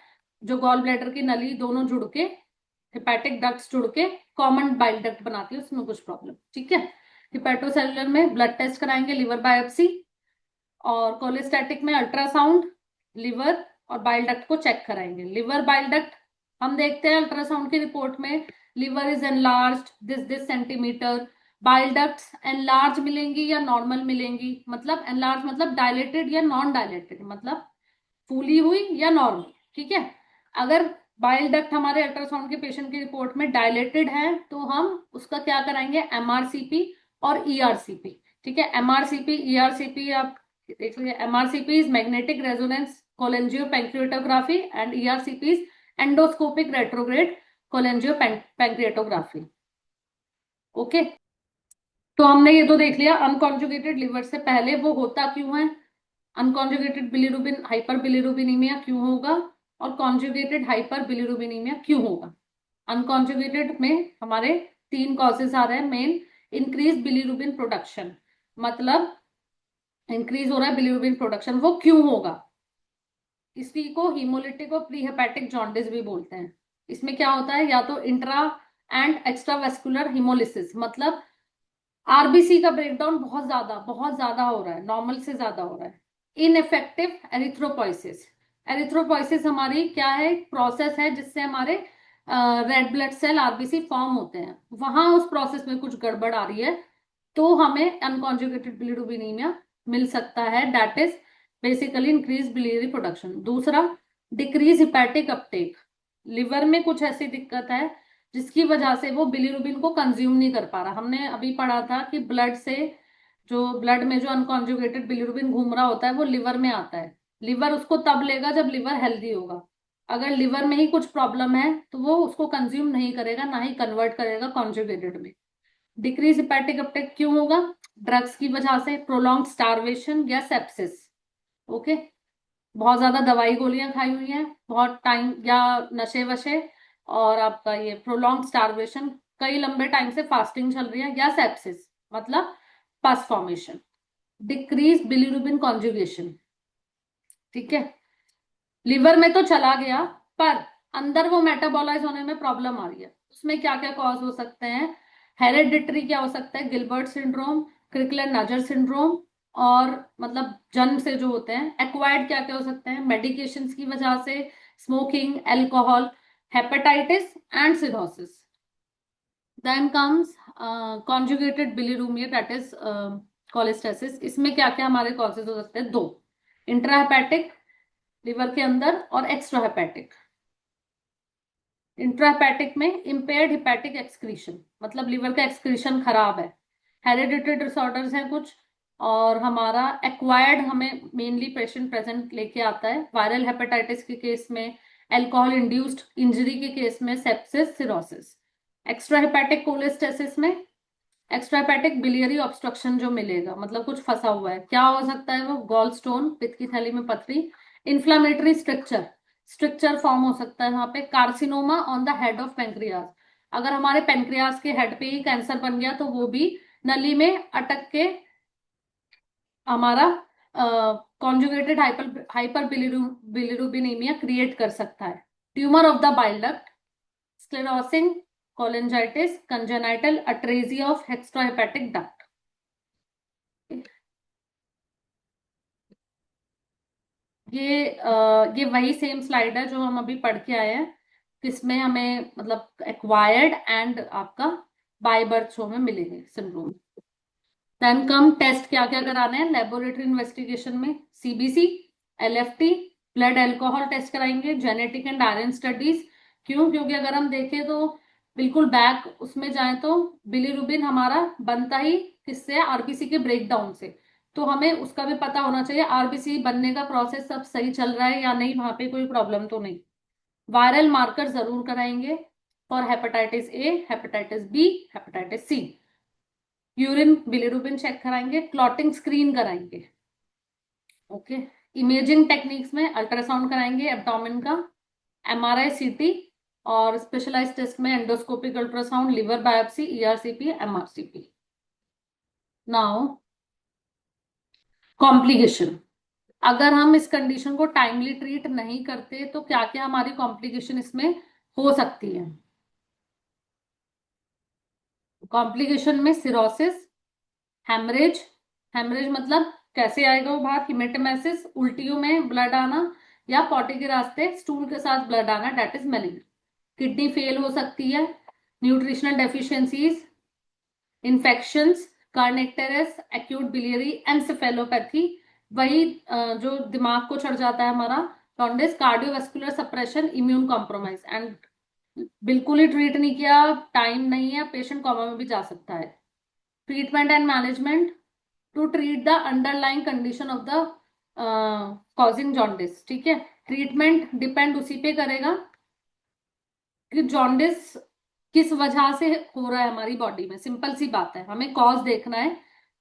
जो गॉल ब्लैडर की नली दोनों जुड़ के, हिपैटिक डक्ट्स जुड़ के कॉमन बाइल डक्ट बनाती है, उसमें कुछ प्रॉब्लम। ठीक है, हिपैटोसेलुलर में ब्लड टेस्ट कराएंगे, लिवर बायोप्सी। और कोलेस्टैटिक में अल्ट्रासाउंड, लिवर और बाइल डक्ट को चेक कराएंगे। लिवर बाइल डक्ट हम देखते हैं अल्ट्रासाउंड की रिपोर्ट में, liver is enlarged this centimetre. Bile ducts enlarge मिलेंगी या नॉर्मल मिलेंगी, मतलब एनलार्ज मतलब डायलेटेड या नॉन डायलेटेड, मतलब फूली हुई या नॉर्मल। ठीक है, अगर बाइल डक्ट हमारे अल्ट्रासाउंड के पेशेंट की रिपोर्ट में डायलेटेड है तो हम उसका क्या कराएंगे, एमआरसीपी और ईआरसीपी। ठीक है, एमआरसीपी ईआरसीपी आप देख लीजिए। MRCP is magnetic resonance cholangiopancreatography and ERCP is endoscopic retrograde cholangiopancreatography. Okay, तो हमने ये तो देख लिया अनकॉन्जुगेटेड लिवर से पहले वो होता क्यों है, अनकॉन्जुगेटेड बिलीरुबिन हाइपर बिलीरुबिनीमिया क्यों होगा, और कॉन्जुगेटेड हाइपर बिलीरुबिनीमिया क्यों होगा। अनकॉन्जुगेटेड में हमारे तीन कॉजेस आ रहे हैं मेन। इंक्रीज बिलीरुबिन प्रोडक्शन, मतलब इंक्रीज हो रहा है बिलीरुबिन प्रोडक्शन, वो क्यों होगा। इसी को हीमोलिटिक और प्रीहेपेटिक जॉन्डिस भी बोलते हैं। इसमें क्या होता है, या तो इंट्रा एंड एक्स्ट्रावेस्कुलर हिमोलिसिस, मतलब आरबीसी का ब्रेकडाउन बहुत ज्यादा हो रहा है, नॉर्मल से ज्यादा हो रहा है। इनफेक्टिव एरिथ्रोपोइसिस, एरिथ्रोपोइसिस हमारी क्या है, प्रोसेस है जिससे हमारे red blood cell RBC form होते हैं, वहां उस प्रोसेस में कुछ गड़बड़ आ रही है तो हमें अनकॉन्जुगेटेड बिलीरुबिनीमिया मिल सकता है। That is basically increase biliary production. दूसरा, डिक्रीज हिपैटिक अपटेक, लिवर में कुछ ऐसी दिक्कत है जिसकी वजह से वो बिलीरुबिन को कंज्यूम नहीं कर पा रहा। हमने अभी पढ़ा था कि ब्लड से, जो ब्लड में जो अनकॉन्जुगेटेड बिलीरुबिन घूम रहा होता है वो लिवर में आता है। लिवर उसको तब लेगा जब लिवर हेल्दी होगा। अगर लिवर में ही कुछ प्रॉब्लम है तो वो उसको कंज्यूम नहीं करेगा, ना ही कन्वर्ट करेगा कॉन्जुगेटेड में। डिक्रीज हिपैटिक अपटेक क्यों होगा, ड्रग्स की वजह से, प्रोलॉन्ग स्टारवेशन या सेप्सिस। ओके, बहुत ज्यादा दवाई गोलियां खाई हुई हैं बहुत टाइम, या नशे वशे, और आपका ये प्रोलॉन्ग स्टारवेशन, कई लंबे टाइम से फास्टिंग चल रही है, या सेप्सिस मतलब pus formation. Decrease bilirubin conjugation, ठीक है, लिवर में तो चला गया पर अंदर वो मेटाबोलाइज होने में प्रॉब्लम आ रही है। उसमें क्या क्या कॉज हो सकते हैं, हेरेडिटरी क्या हो सकता है, गिलबर्ट सिंड्रोम, क्रिकलर नाजर सिंड्रोम, और मतलब जन्म से जो होते हैं। एक्वायर्ड क्या क्या हो सकते हैं, मेडिकेशंस की वजह से, smoking, alcohol, hepatitis and cirrhosis. Then comes conjugated bilirubinaemia, that is cholestasis. इसमें क्या क्या हमारे कॉजेज हो सकते हैं, दो, इंट्राहेपेटिक लिवर के अंदर और एक्स्ट्रा हेपेटिक। इंट्राहेपेटिक में इम्पेयर्ड हिपैटिक एक्सक्रीशन, मतलब लिवर का एक्सक्रीशन खराब है। हेरिडिटरी डिसऑर्डर्स हैं कुछ, और हमारा एक्वायर्ड हमें मेनली पेशेंट प्रेजेंट लेके आता है वायरल हेपेटाइटिस के केस में, अल्कोहल इंड्यूस्ड इंजरी के केस में, sepsis, cirrhosis. Extra hepatic cholestasis में एक्स्ट्राहेपेटिक बिलियरी ऑब्स्ट्रक्शन जो मिलेगा, मतलब कुछ फंसा हुआ है, क्या हो सकता है वो, गॉल स्टोन, पित्त की थैली में पथरी, इन्फ्लामेटरी स्ट्रक्चर, स्ट्रक्चर फॉर्म हो सकता है वहां पे, carcinoma on the head of pancreas, अगर हमारे पेंक्रियाज के हेड पे ही कैंसर बन गया तो वो भी नली में अटक के हमारा conjugated hyper hyperbilirubinaemia create कर सकता है। Tumour of the bile duct, sclerosing cholangitis, congenital atresia of extrahepatic duct. ये वही सेम स्लाइड है जो हम अभी पढ़ के आए हैं किसमें हमें मतलब एक्वायर्ड एंड आपका बाय बर्थ शो में मिलेंगे सिंड्रोम। देन कम टेस्ट क्या क्या कराने हैं लेबोरेटरी इन्वेस्टिगेशन में, CBC, LFT, blood alcohol test कराएंगे, जेनेटिक एंड आयरन स्टडीज। क्यों? क्योंकि अगर हम देखें तो बिल्कुल बैक उसमें जाए तो बिलीरुबिन हमारा बनता ही किससे? आरबीसी के ब्रेकडाउन से। तो हमें उसका भी पता होना चाहिए आरबीसी बनने का प्रोसेस सब सही चल रहा है या नहीं, वहां पे कोई प्रॉब्लम तो नहीं। वायरल मार्कर जरूर कराएंगे for hepatitis A, hepatitis B, hepatitis C. Urine bilirubin check कराएंगे, क्लॉटिंग स्क्रीन कराएंगे। ओके। इमेजिंग टेक्निक्स में अल्ट्रासाउंड कराएंगे एब्डोमेन का, एमआरआई, सीटी, और स्पेशलाइज्ड टेस्ट में endoscopic ultrasound, liver biopsy, ERCP, MRCP. Now complication. अगर हम इस कंडीशन को टाइमली ट्रीट नहीं करते तो क्या क्या हमारी कॉम्प्लिकेशन इसमें हो सकती है? कॉम्प्लिकेशन में सिरोसिस, हेमरेज। हेमरेज मतलब कैसे आएगा वो बाहर? हिमेटेमेसिस, उल्टियों में ब्लड आना, या पॉटी के रास्ते स्टूल के साथ ब्लड आना, that is melaena. Kidney fail हो सकती है, nutritional deficiencies, infections, kernicterus, acute biliary encephalopathy, वही जो दिमाग को चढ़ जाता है हमारा, jaundice, cardiovascular suppression, immune compromise. And बिल्कुल ही ट्रीट नहीं किया, टाइम नहीं है, पेशेंट कोमा में भी जा सकता है। Treatment and management to treat the underlying condition of the causing jaundice. ठीक है। ट्रीटमेंट डिपेंड उसी पे करेगा कि जॉन्डिस किस वजह से हो रहा है हमारी बॉडी में। सिंपल सी बात है, हमें कॉज देखना है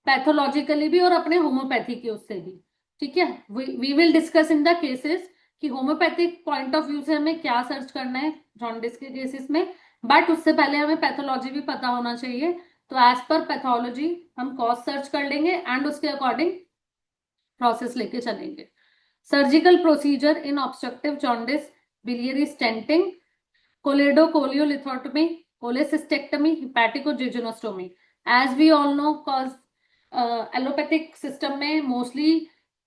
पैथोलॉजिकली भी और अपने होम्योपैथी के उससे भी। ठीक है। We will discuss in the cases कि होम्योपैथिक पॉइंट ऑफ व्यू से हमें क्या सर्च करना है जॉन्डिस के केसेस में। बट उससे पहले हमें पैथोलॉजी भी पता होना चाहिए। तो एज पर पैथोलॉजी हम कॉज सर्च कर लेंगे एंड उसके अकॉर्डिंग प्रोसेस लेके चलेंगे। Surgical procedure in obstructive jaundice, biliary stenting, choledocholithotomy, cholecystectomy, hepaticojejunostomy. As we all know, cause allopathic system में मोस्टली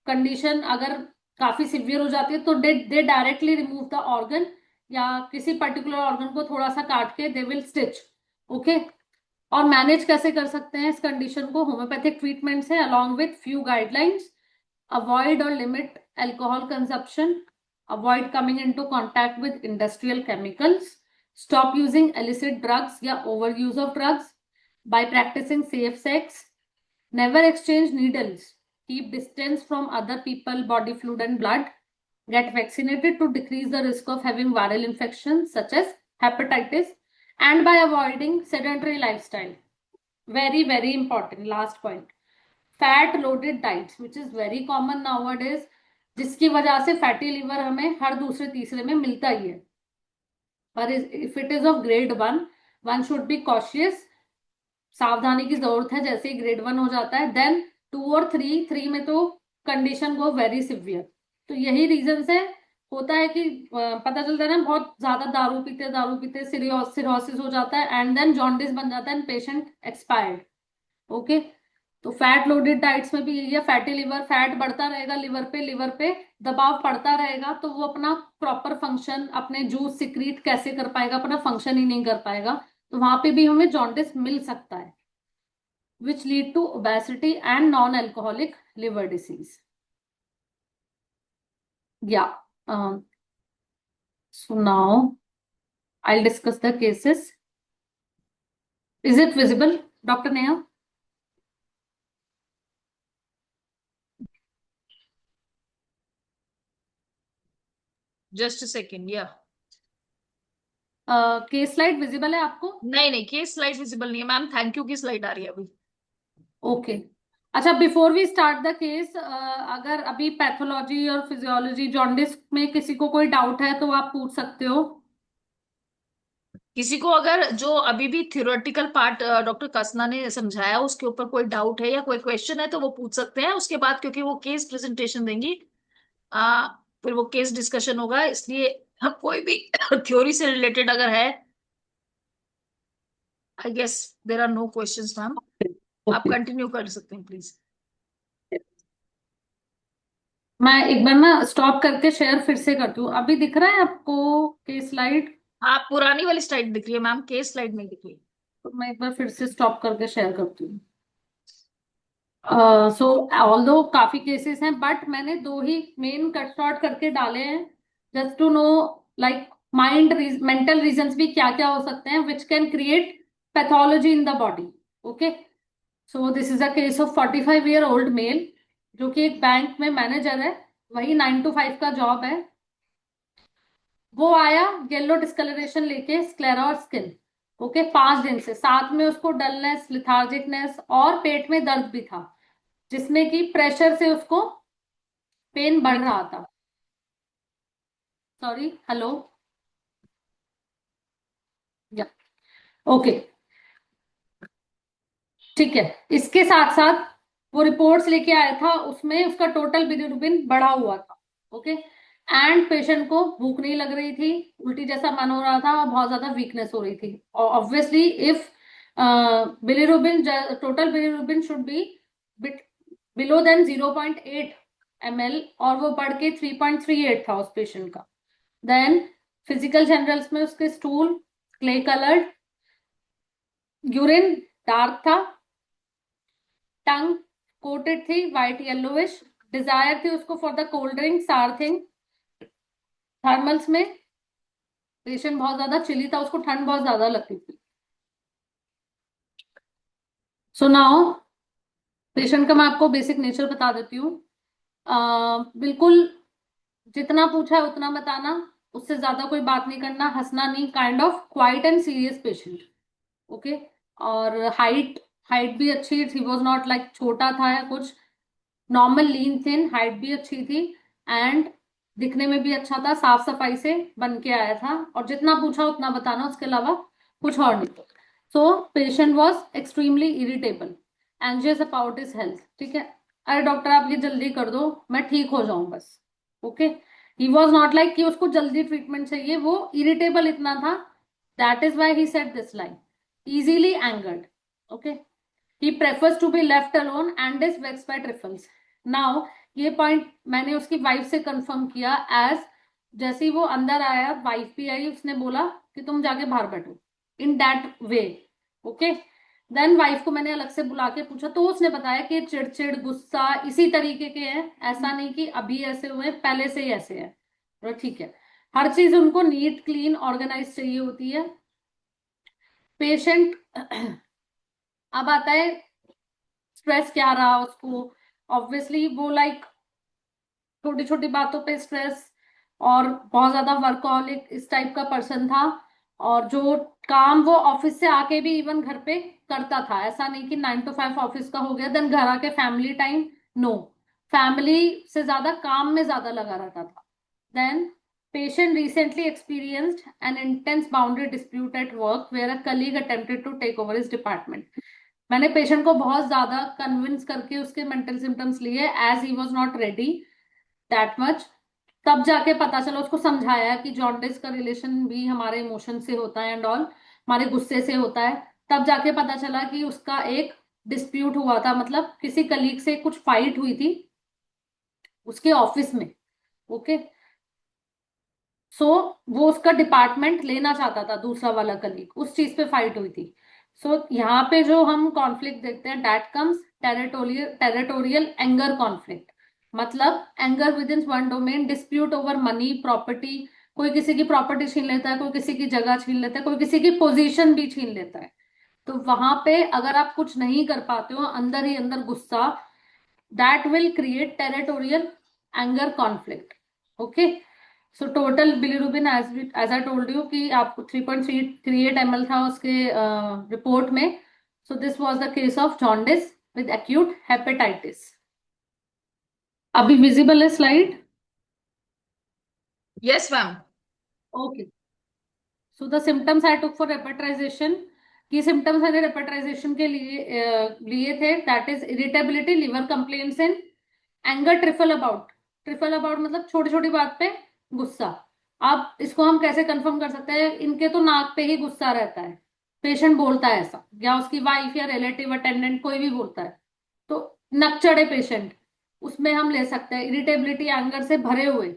कंडीशन अगर काफी सिवियर हो जाती है तो they directly remove the organ, या किसी पर्टिकुलर ऑर्गन को थोड़ा सा काट के दे विल स्टिच। ओके। और मैनेज कैसे कर सकते हैं इस कंडीशन को? होम्योपैथिक ट्रीटमेंट से along with few guidelines. Avoid और limit alcohol consumption, avoid coming into contact with industrial chemicals, stop using illicit drugs या overuse of drugs, by practicing safe sex, never exchange needles, keep distance from other people body fluid and blood, get vaccinated to decrease the risk of having viral infections such as hepatitis, and by avoiding sedentary lifestyle. Very very important last point, fat loaded diets which is very common nowadays, जिसकी वजह से fatty liver हमें हर दूसरे तीसरे में मिलता ही है। पर if it is of grade one, one should be cautious. सावधानी की जरूरत है जैसे ही ग्रेड वन हो जाता है। देन टू और थ्री, थ्री में तो कंडीशन गो वेरी सिवियर। तो यही रीजन से होता है कि पता चलता है ना, बहुत ज्यादा दारू पीते सिरोसिस हो जाता है एंड देन जॉन्डिस बन जाता है एंड पेशेंट एक्सपायर्ड। ओके। तो फैट लोडेड डाइट्स में भी यही है, फैटी लिवर, फैट बढ़ता रहेगा लिवर पे दबाव पड़ता रहेगा तो वो अपना प्रॉपर फंक्शन, अपने जूस सिक्रीट कैसे कर पाएगा? अपना फंक्शन ही नहीं कर पाएगा। तो वहां पे भी हमें जॉन्डिस मिल सकता है, which lead to obesity and non alcoholic liver disease. Yeah so now I discuss the cases. Is it visible doctor Neha? Just second yeah. Case slide visible है आपको? नहीं नहीं, केस स्लाइड विजिबल नहीं है मैम, थैंक यू की स्लाइड आ रही है अभी। ओके। अच्छा, before we start the case, अगर अभी पैथोलॉजी और फिजियोलॉजी जॉन्डिस में किसी को कोई डाउट है तो आप पूछ सकते हो। किसी को अगर जो अभी भी थ्योरेटिकल पार्ट डॉक्टर कसना ने समझाया उसके ऊपर कोई डाउट है या कोई क्वेश्चन है तो वो पूछ सकते हैं। उसके बाद क्योंकि वो केस प्रेजेंटेशन देंगी, आ, फिर वो केस डिस्कशन होगा, इसलिए हम कोई भी थ्योरी से रिलेटेड अगर है, I guess there are no questions ma'am. आप ओके। कंटिन्यू कर सकते हैं प्लीज। मैं एक बार ना स्टॉप करके शेयर फिर से करती हूँ। अभी दिख रहा है आपको केस स्लाइड? आप पुरानी वाली स्लाइड दिख रही है मैम, केस स्लाइड नहीं दिख रही। तो मैं एक बार फिर से स्टॉप करके शेयर करती हूँ। सो ऑल्दो काफी केसेस हैं, बट मैंने दो ही मेन कट शॉर्ट करके डाले हैं, just to know like mind mental reasons भी क्या क्या हो सकते हैं which can create pathology in the body. Okay. So this is a case of 45-year-old male, जो कि एक बैंक में मैनेजर है, वही 9 to 5 का जॉब है। वो आया येलो डिस्कलरेशन लेके, स्क्लेरा और स्किन। ओके, 5 दिन से साथ में उसको डलनेस, लिथार्जिकनेस और पेट में दर्द भी था, जिसमें कि प्रेशर से उसको पेन बढ़ रहा था। Sorry, hello. या, ओके, ठीक है। इसके साथ साथ वो रिपोर्ट्स लेके आया था, उसमें उसका टोटल बिलिरुबिन बढ़ा हुआ था। ओके। एंड पेशेंट को भूख नहीं लग रही थी, उल्टी जैसा मन हो रहा था और बहुत ज्यादा वीकनेस हो रही थी। और obviously if bilirubin, total bilirubin should be bit below than 0.8 ml, और वो बढ़ के 3.38 था उस पेशेंट का। देन फिजिकल जनरल्स में उसके stool clay coloured, urine dark था, टंग कोटेड थी वाइट येलोइश, डिजायर थी उसको फॉर द कोल्ड ड्रिंक सार थिंग। थर्मल्स में पेशेंट बहुत ज्यादा चिली था, उसको ठंड बहुत ज्यादा लगती थी। सो नाउ पेशेंट का मैं आपको बेसिक नेचर बता देती हूँ। बिल्कुल जितना पूछा है उतना बताना, उससे ज्यादा कोई बात नहीं करना, हंसना नहीं, kind of quiet and serious patient. Okay. और हाइट हाइट भी अच्छी थी, वॉज नॉट लाइक छोटा था या कुछ, नॉर्मल लीन थिन, हाइट भी अच्छी थी, एंड दिखने में भी अच्छा था, साफ सफाई से बन के आया था। और जितना पूछा उतना बताना, उसके अलावा कुछ और नहीं। So patient was extremely irritable, anxious about his health. ठीक है, अरे डॉक्टर आप ये जल्दी कर दो, मैं ठीक हो जाऊं बस। Okay. He was not like कि उसको जल्दी ट्रीटमेंट चाहिए, वो इरिटेबल इतना था, that is why he said this line, easily angered. Okay. he prefers to be left alone and is vexed by trifles. Now ये पॉइंट मैंने उसकी वाइफ से कंफर्म किया, एज जैसे ही वो अंदर आया, वाइफ भी आई, उसने बोला कि तुम जाके बाहर बैठो, in that way. Okay. Then wife को मैंने अलग से बुला के पूछा, तो उसने बताया कि चिड़चिड़ गुस्सा इसी तरीके के हैं, ऐसा नहीं कि अभी ऐसे हुए, पहले से ही ऐसे है। तो ठीक है, हर चीज उनको नीट क्लीन ऑर्गेनाइज चाहिए होती है। पेशेंट अब आता है स्ट्रेस क्या रहा उसको। ऑब्वियसली वो लाइक छोटी छोटी बातों पे स्ट्रेस, और बहुत ज्यादा वर्कहॉलिक इस टाइप का पर्सन था। और जो काम वो ऑफिस से आके भी इवन घर पे करता था, ऐसा नहीं कि 9 to 5 ऑफिस का हो गया देन घर आके फैमिली टाइम, नो, फैमिली से ज्यादा काम में ज्यादा लगा रहता था। Then patient recently experienced an intense boundary dispute at work where a colleague attempted to take over his department. मैंने पेशेंट को बहुत ज्यादा कन्विंस करके उसके मेंटल सिम्टम्स लिए, as he was not ready that much. तब जाके पता चला, उसको समझाया कि जॉन्डिस का रिलेशन भी हमारे इमोशन से होता है एंड ऑल, हमारे गुस्से से होता है। तब जाके पता चला कि उसका एक डिस्प्यूट हुआ था, मतलब किसी कलीग से कुछ फाइट हुई थी उसके ऑफिस में। ओके। सो वो उसका डिपार्टमेंट लेना चाहता था, दूसरा वाला कलीग, उस चीज पे फाइट हुई थी। सो यहाँ पे जो हम कॉन्फ्लिक्ट देखते हैं, that comes territorial territorial anger conflict. मतलब anger within one domain, dispute over money property, कोई किसी की प्रॉपर्टी छीन लेता है, कोई किसी की जगह छीन लेता है, कोई किसी की पोजीशन भी छीन लेता है। तो वहां पे अगर आप कुछ नहीं कर पाते हो, अंदर ही अंदर गुस्सा, that will create territorial anger conflict. Okay. So total bilirubin, as I told you कि आपको 3.38 ml था उसके रिपोर्ट में। So this was the case of jaundice with acute hepatitis. अभी विजिबल है slide? Yes ma'am. Okay. So the symptoms I took for hepatization, की symptoms मैंने hepatization के लिए थे, that is irritability, liver complaints in, anger, trifle about मतलब छोटी छोटी बात पे गुस्सा। अब इसको हम कैसे कंफर्म कर सकते हैं, इनके तो नाक पे ही गुस्सा रहता है, पेशेंट बोलता है ऐसा, या उसकी वाइफ या रिलेटिव अटेंडेंट कोई भी बोलता है, तो नक चढ़े पेशेंट, उसमें हम ले सकते हैं इरिटेबिलिटी, एंगर से भरे हुए।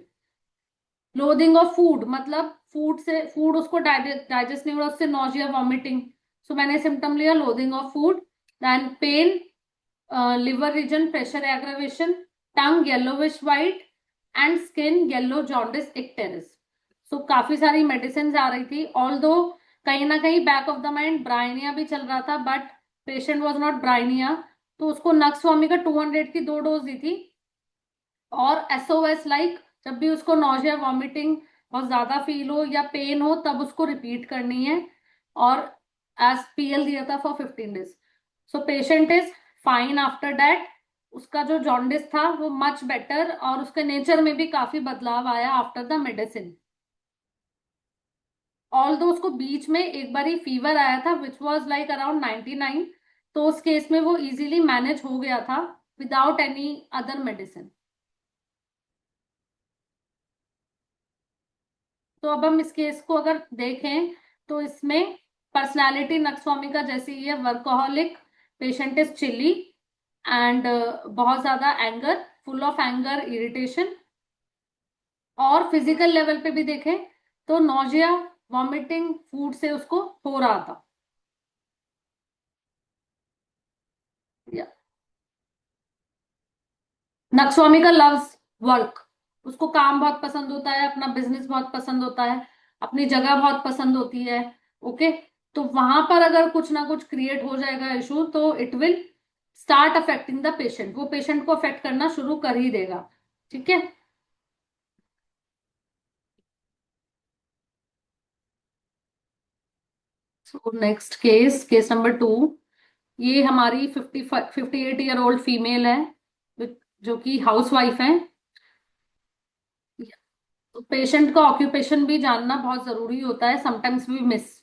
लोदिंग ऑफ फूड मतलब फूड उसको डाइजेस्ट नहीं हो रहा, उससे नॉजिया वॉमिटिंग। सो मैंने सिम्टम लिया loathing of food. Then pain, liver region pressure aggravation, tongue yellowish white, and skin yellow jaundice icterus. So काफी सारी मेडिसिन आ रही थी, ऑल दो कहीं ना कहीं back of the mind Bryonia भी चल रहा था, but patient was not Bryonia. तो उसको नक्सवामी का 200 की 2 डोज दी थी। और एसओएस लाइक जब भी उसको नॉजिया वॉमिटिंग बहुत ज्यादा फील हो या पेन हो तब उसको रिपीट करनी है। और एज पीएल दिया था for 15 days. So patient is fine after that. उसका जो जॉन्डिस था वो मच बेटर, और उसके नेचर में भी काफी बदलाव आया आफ्टर द मेडिसिन। ऑल दो उसको बीच में एक बार ही फीवर आया था विच वॉज लाइक अराउंड 99। तो उस केस में वो इजीली मैनेज हो गया था विदाउट एनी अदर मेडिसिन। तो अब हम इस केस को अगर देखें तो इसमें पर्सनालिटी नक्सवामी का जैसे ही है, workaholic, patient is chilly, and बहुत ज्यादा anger, full of anger irritation. और फिजिकल लेवल पे भी देखें तो नोजिया वॉमिटिंग फूड से उसको हो रहा था। नक्सवामी का लव्स वर्क, उसको काम बहुत पसंद होता है, अपना बिजनेस बहुत पसंद होता है, अपनी जगह बहुत पसंद होती है। ओके। तो वहां पर अगर कुछ ना कुछ क्रिएट हो जाएगा इशू तो it will start affecting the patient, वो पेशेंट को अफेक्ट करना शुरू कर ही देगा। ठीक है। So next case, case number 2। ये हमारी 58 ईयर ओल्ड फीमेल है जो कि हाउस वाइफ है। तो पेशेंट का ऑक्यूपेशन भी जानना बहुत जरूरी होता है, sometimes we miss.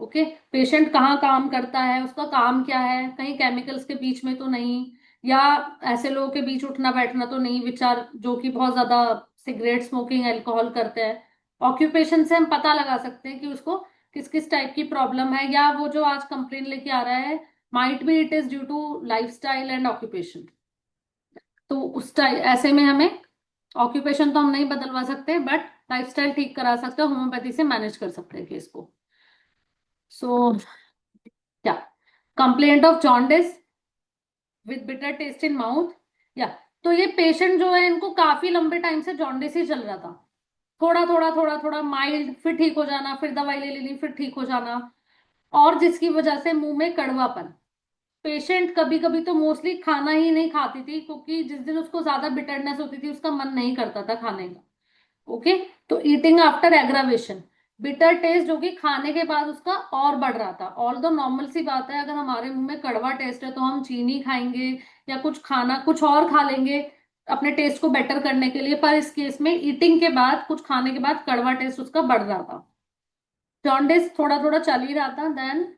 Okay. Patient कहाँ काम करता है, उसका काम क्या है, कहीं केमिकल्स के बीच में तो नहीं, या ऐसे लोगों के बीच उठना बैठना तो नहीं विचार जो कि बहुत ज्यादा सिगरेट स्मोकिंग अल्कोहल करते हैं। ऑक्यूपेशन से हम पता लगा सकते हैं कि उसको किस किस टाइप की प्रॉब्लम है, या वो जो आज कंप्लेन लेके आ रहा है might be it is due to lifestyle and occupation. तो उस टाइप ऐसे में हमें ऑक्यूपेशन तो हम नहीं बदलवा सकते, बट लाइफस्टाइल ठीक करा सकते हो, होम्योपैथी से मैनेज कर सकते हैं केस को। सो क्या, complaint of jaundice with bitter taste in mouth. या तो ये पेशेंट जो है इनको काफी लंबे टाइम से जॉन्डिस ही चल रहा था, थोड़ा थोड़ा थोड़ा थोड़ा माइल्ड, फिर ठीक हो जाना, फिर दवाई ले लेनी, फिर ठीक हो जाना। और जिसकी वजह से मुंह में कड़वापन। पेशेंट कभी कभी तो मोस्टली खाना ही नहीं खाती थी, क्योंकि जिस दिन उसको ज्यादा बिटरनेस होती थी उसका मन नहीं करता था खाने का। ओके। तो eating after aggravation, bitter taste जो कि खाने के बाद उसका और बढ़ रहा था। ऑल दो नॉर्मल सी बात है, अगर हमारे मुंह में कड़वा टेस्ट है तो हम चीनी खाएंगे या कुछ खाना कुछ और खा लेंगे अपने टेस्ट को बेटर करने के लिए, पर इस केस में ईटिंग के बाद कुछ खाने के बाद कड़वा टेस्ट उसका बढ़ रहा था। जॉन्डिस थोड़ा थोड़ा चल ही रहा था। Then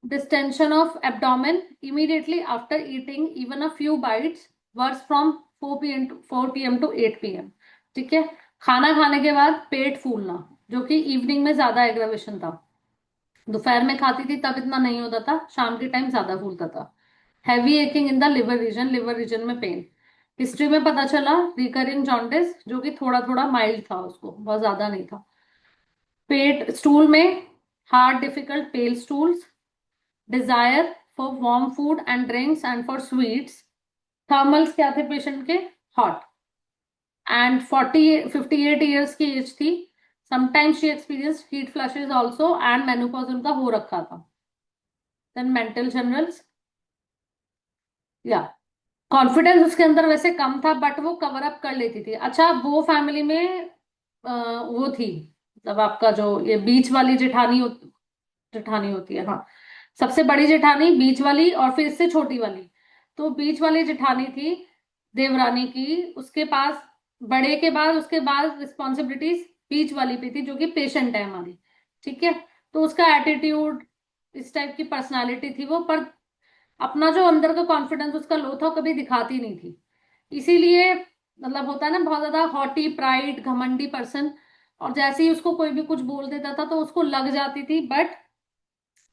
distension of abdomen immediately after eating even a few bites, worse from 4 p.m. to 8 p.m. ठीक है। खाना खाने के बाद पेट फूलना, जो कि इवनिंग में ज्यादा एग्रावेशन था। दोपहर में खाती थी तब इतना नहीं होता था, शाम के टाइम ज्यादा फूलता था। Heavy aching in the liver region में पेन। हिस्ट्री में पता चला रिकरिंग जॉन्डिस, जो कि थोड़ा थोड़ा माइल्ड था, उसको बहुत ज्यादा नहीं था। पेट स्टूल में hard difficult pale stools, desire for warm food and drinks and for sweets. Thermals क्या थे पेशेंट के, हॉट। एंड 58 ईयर्स की एज थी। Sometimes she experience heat flashes also, and menopause उनका हो रखा था। Then mental generals. या कॉन्फिडेंस उसके अंदर वैसे कम था, बट वो कवर अप कर लेती थी। अच्छा, वो फैमिली में वो थी, मतलब आपका जो ये बीच वाली जेठानी होती है, हाँ, सबसे बड़ी जेठानी, बीच वाली, और फिर इससे छोटी वाली। तो बीच वाली जेठानी थी देवरानी की, उसके पास बड़े के बाद उसके बाद रिस्पॉन्सिबिलिटीज बीच वाली पे थी, जो कि पेशेंट है हमारी। ठीक है। तो उसका एटीट्यूड, इस टाइप की पर्सनालिटी थी वो, पर अपना जो अंदर का कॉन्फिडेंस उसका लो था, वो कभी दिखाती नहीं थी। इसीलिए मतलब होता है ना बहुत ज्यादा हॉटी प्राइड घमंडी पर्सन, और जैसे ही उसको कोई भी कुछ बोल देता था तो उसको लग जाती थी, बट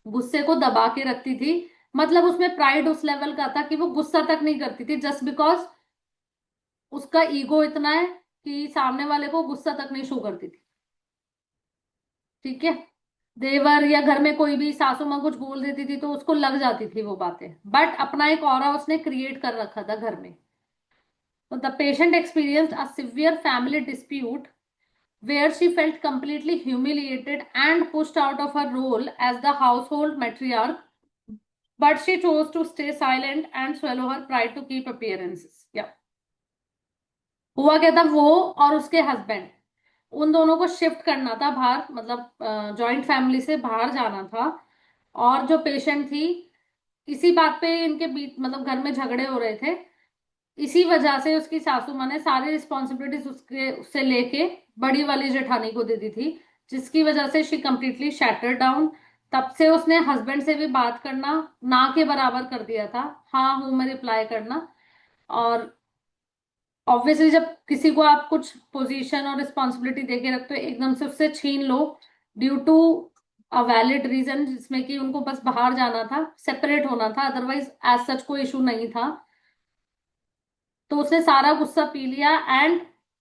गुस्से को दबा के रखती थी। मतलब उसमें प्राइड उस लेवल का था कि वो गुस्सा तक नहीं करती थी, जस्ट बिकॉज उसका ईगो इतना है कि सामने वाले को गुस्सा तक नहीं शो करती थी। ठीक है। देवर या घर में कोई भी सासू माँ कुछ बोल देती थी तो उसको लग जाती थी वो बातें, बट अपना एक ऑरा उसने क्रिएट कर रखा था घर में। तो the patient experienced a severe family dispute where she felt completely humiliated and pushed out of her role as the household matriarch, but she chose to stay silent and swallow her pride to keep appearances. Yeah. हुआ क्या था, वो और उसके husband, उन दोनों को shift करना था बाहर, मतलब जॉइंट फैमिली से बाहर जाना था। और जो पेशेंट थी, इसी बात पे इनके बीच मतलब घर में झगड़े हो रहे थे। इसी वजह से उसकी सासू माँ ने सारी रिस्पॉन्सिबिलिटीज उसके उससे लेके बड़ी वाली जेठानी को दे दी थी, जिसकी वजह से शी कंप्लीटली शैटर डाउन। तब से उसने हस्बैंड से भी बात करना ना के बराबर कर दिया था, हाँ हूं में रिप्लाई करना। और ऑब्वियसली जब किसी को आप कुछ पोजीशन और रिस्पॉन्सिबिलिटी देके रखते हो, एकदम से उससे छीन लो due to a valid reason, जिसमें कि उनको बस बाहर जाना था, सेपरेट होना था, अदरवाइज एज सच कोई इशू नहीं था। तो उसने सारा गुस्सा पी लिया एंड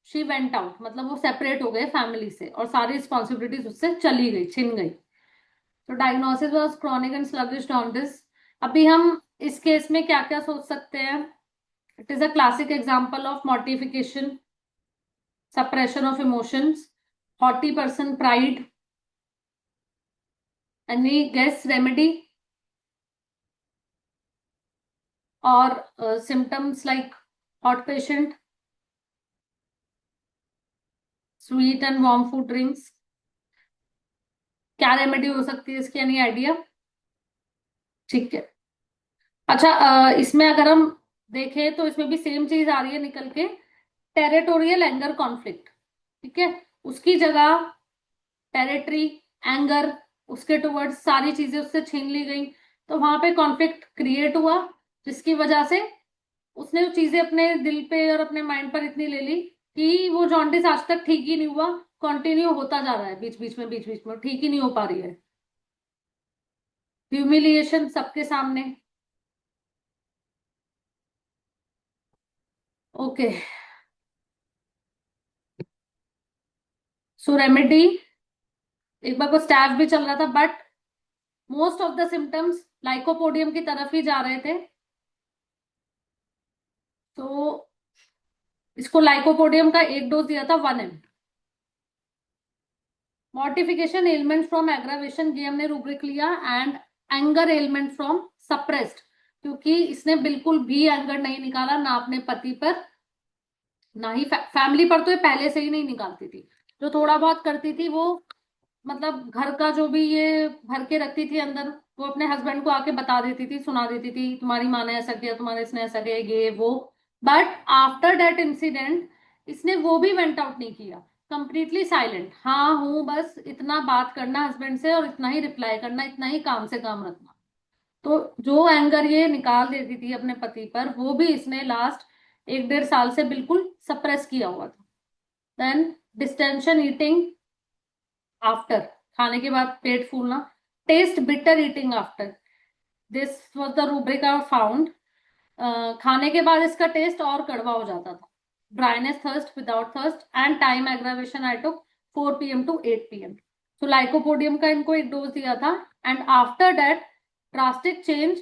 शी वेंट आउट, मतलब वो सेपरेट हो गए फैमिली से और सारी रिस्पॉन्सिबिलिटीज उससे चली गई, छिन गई। तो diagnosis was chronic and sluggish jaundice. अभी हम इस केस में क्या क्या सोच सकते हैं? It is a classic example of mortification, suppression of emotions, haughty person pride. Any guess remedy? Or symptoms like hot patient, sweet and warm food drinks? क्या रेमेडी हो सकती है इसकी, एनी आइडिया? ठीक है। अच्छा, इसमें अगर हम देखें तो इसमें भी सेम चीज आ रही है निकल के, टेरिटोरियल एंगर कॉन्फ्लिक्ट। ठीक है। उसकी जगह टेरिटरी, एंगर, उसके टुवर्ड्स सारी चीजें उससे छीन ली गई, तो वहां पे कॉन्फ्लिक्ट क्रिएट हुआ, जिसकी वजह से उसने वो चीजें अपने दिल पे और अपने माइंड पर इतनी ले ली कि वो जॉन्डिस आज तक ठीक ही नहीं हुआ, कंटिन्यू होता जा रहा है, बीच बीच में ठीक ही नहीं हो पा रही है। ह्यूमिलिएशन सबके सामने। ओके। सो रेमेडी, एक बार को स्टैब भी चल रहा था, but most of the symptoms lycopodium की तरफ ही जा रहे थे। तो इसको लाइकोपोडियम का एक डोज दिया था 1 ml। Mortification element from aggravation, ये हमने रूब्रिक लिया, and anger element from suppressed, क्योंकि इसने बिल्कुल भी एंगर नहीं निकाला, ना अपने पति पर ना ही फैमिली पर, तो ये पहले से ही नहीं निकालती थी। जो थोड़ा बहुत करती थी वो, मतलब घर का जो भी ये भर के रखती थी अंदर, वो अपने हस्बैंड को आके बता देती थी, सुना देती थी, तुम्हारी माँ ने ऐसा किया, तुम्हारे इसने ऐसा किया, ये वो। बट आफ्टर दैट इंसिडेंट इसने वो भी वेंट आउट नहीं किया, कंप्लीटली साइलेंट, हाँ हूँ बस इतना बात करना हस्बैंड से और इतना ही रिप्लाई करना, इतना ही काम से काम रखना। तो जो एंगर ये निकाल देती थी अपने पति पर, वो भी इसने लास्ट 1-1.5 साल से बिल्कुल सप्रेस किया हुआ था। देन डिस्टेंशन ईटिंग आफ्टर, खाने के बाद पेट फूलना, test bitter eating after, this was the rubric I found. खाने के बाद इसका टेस्ट और कड़वा हो जाता था, dryness, thirst without thirst, and time aggravation I took 4 PM to 8 PM। तो लाइकोपोडियम का इनको एक डोज दिया था, and after that drastic change,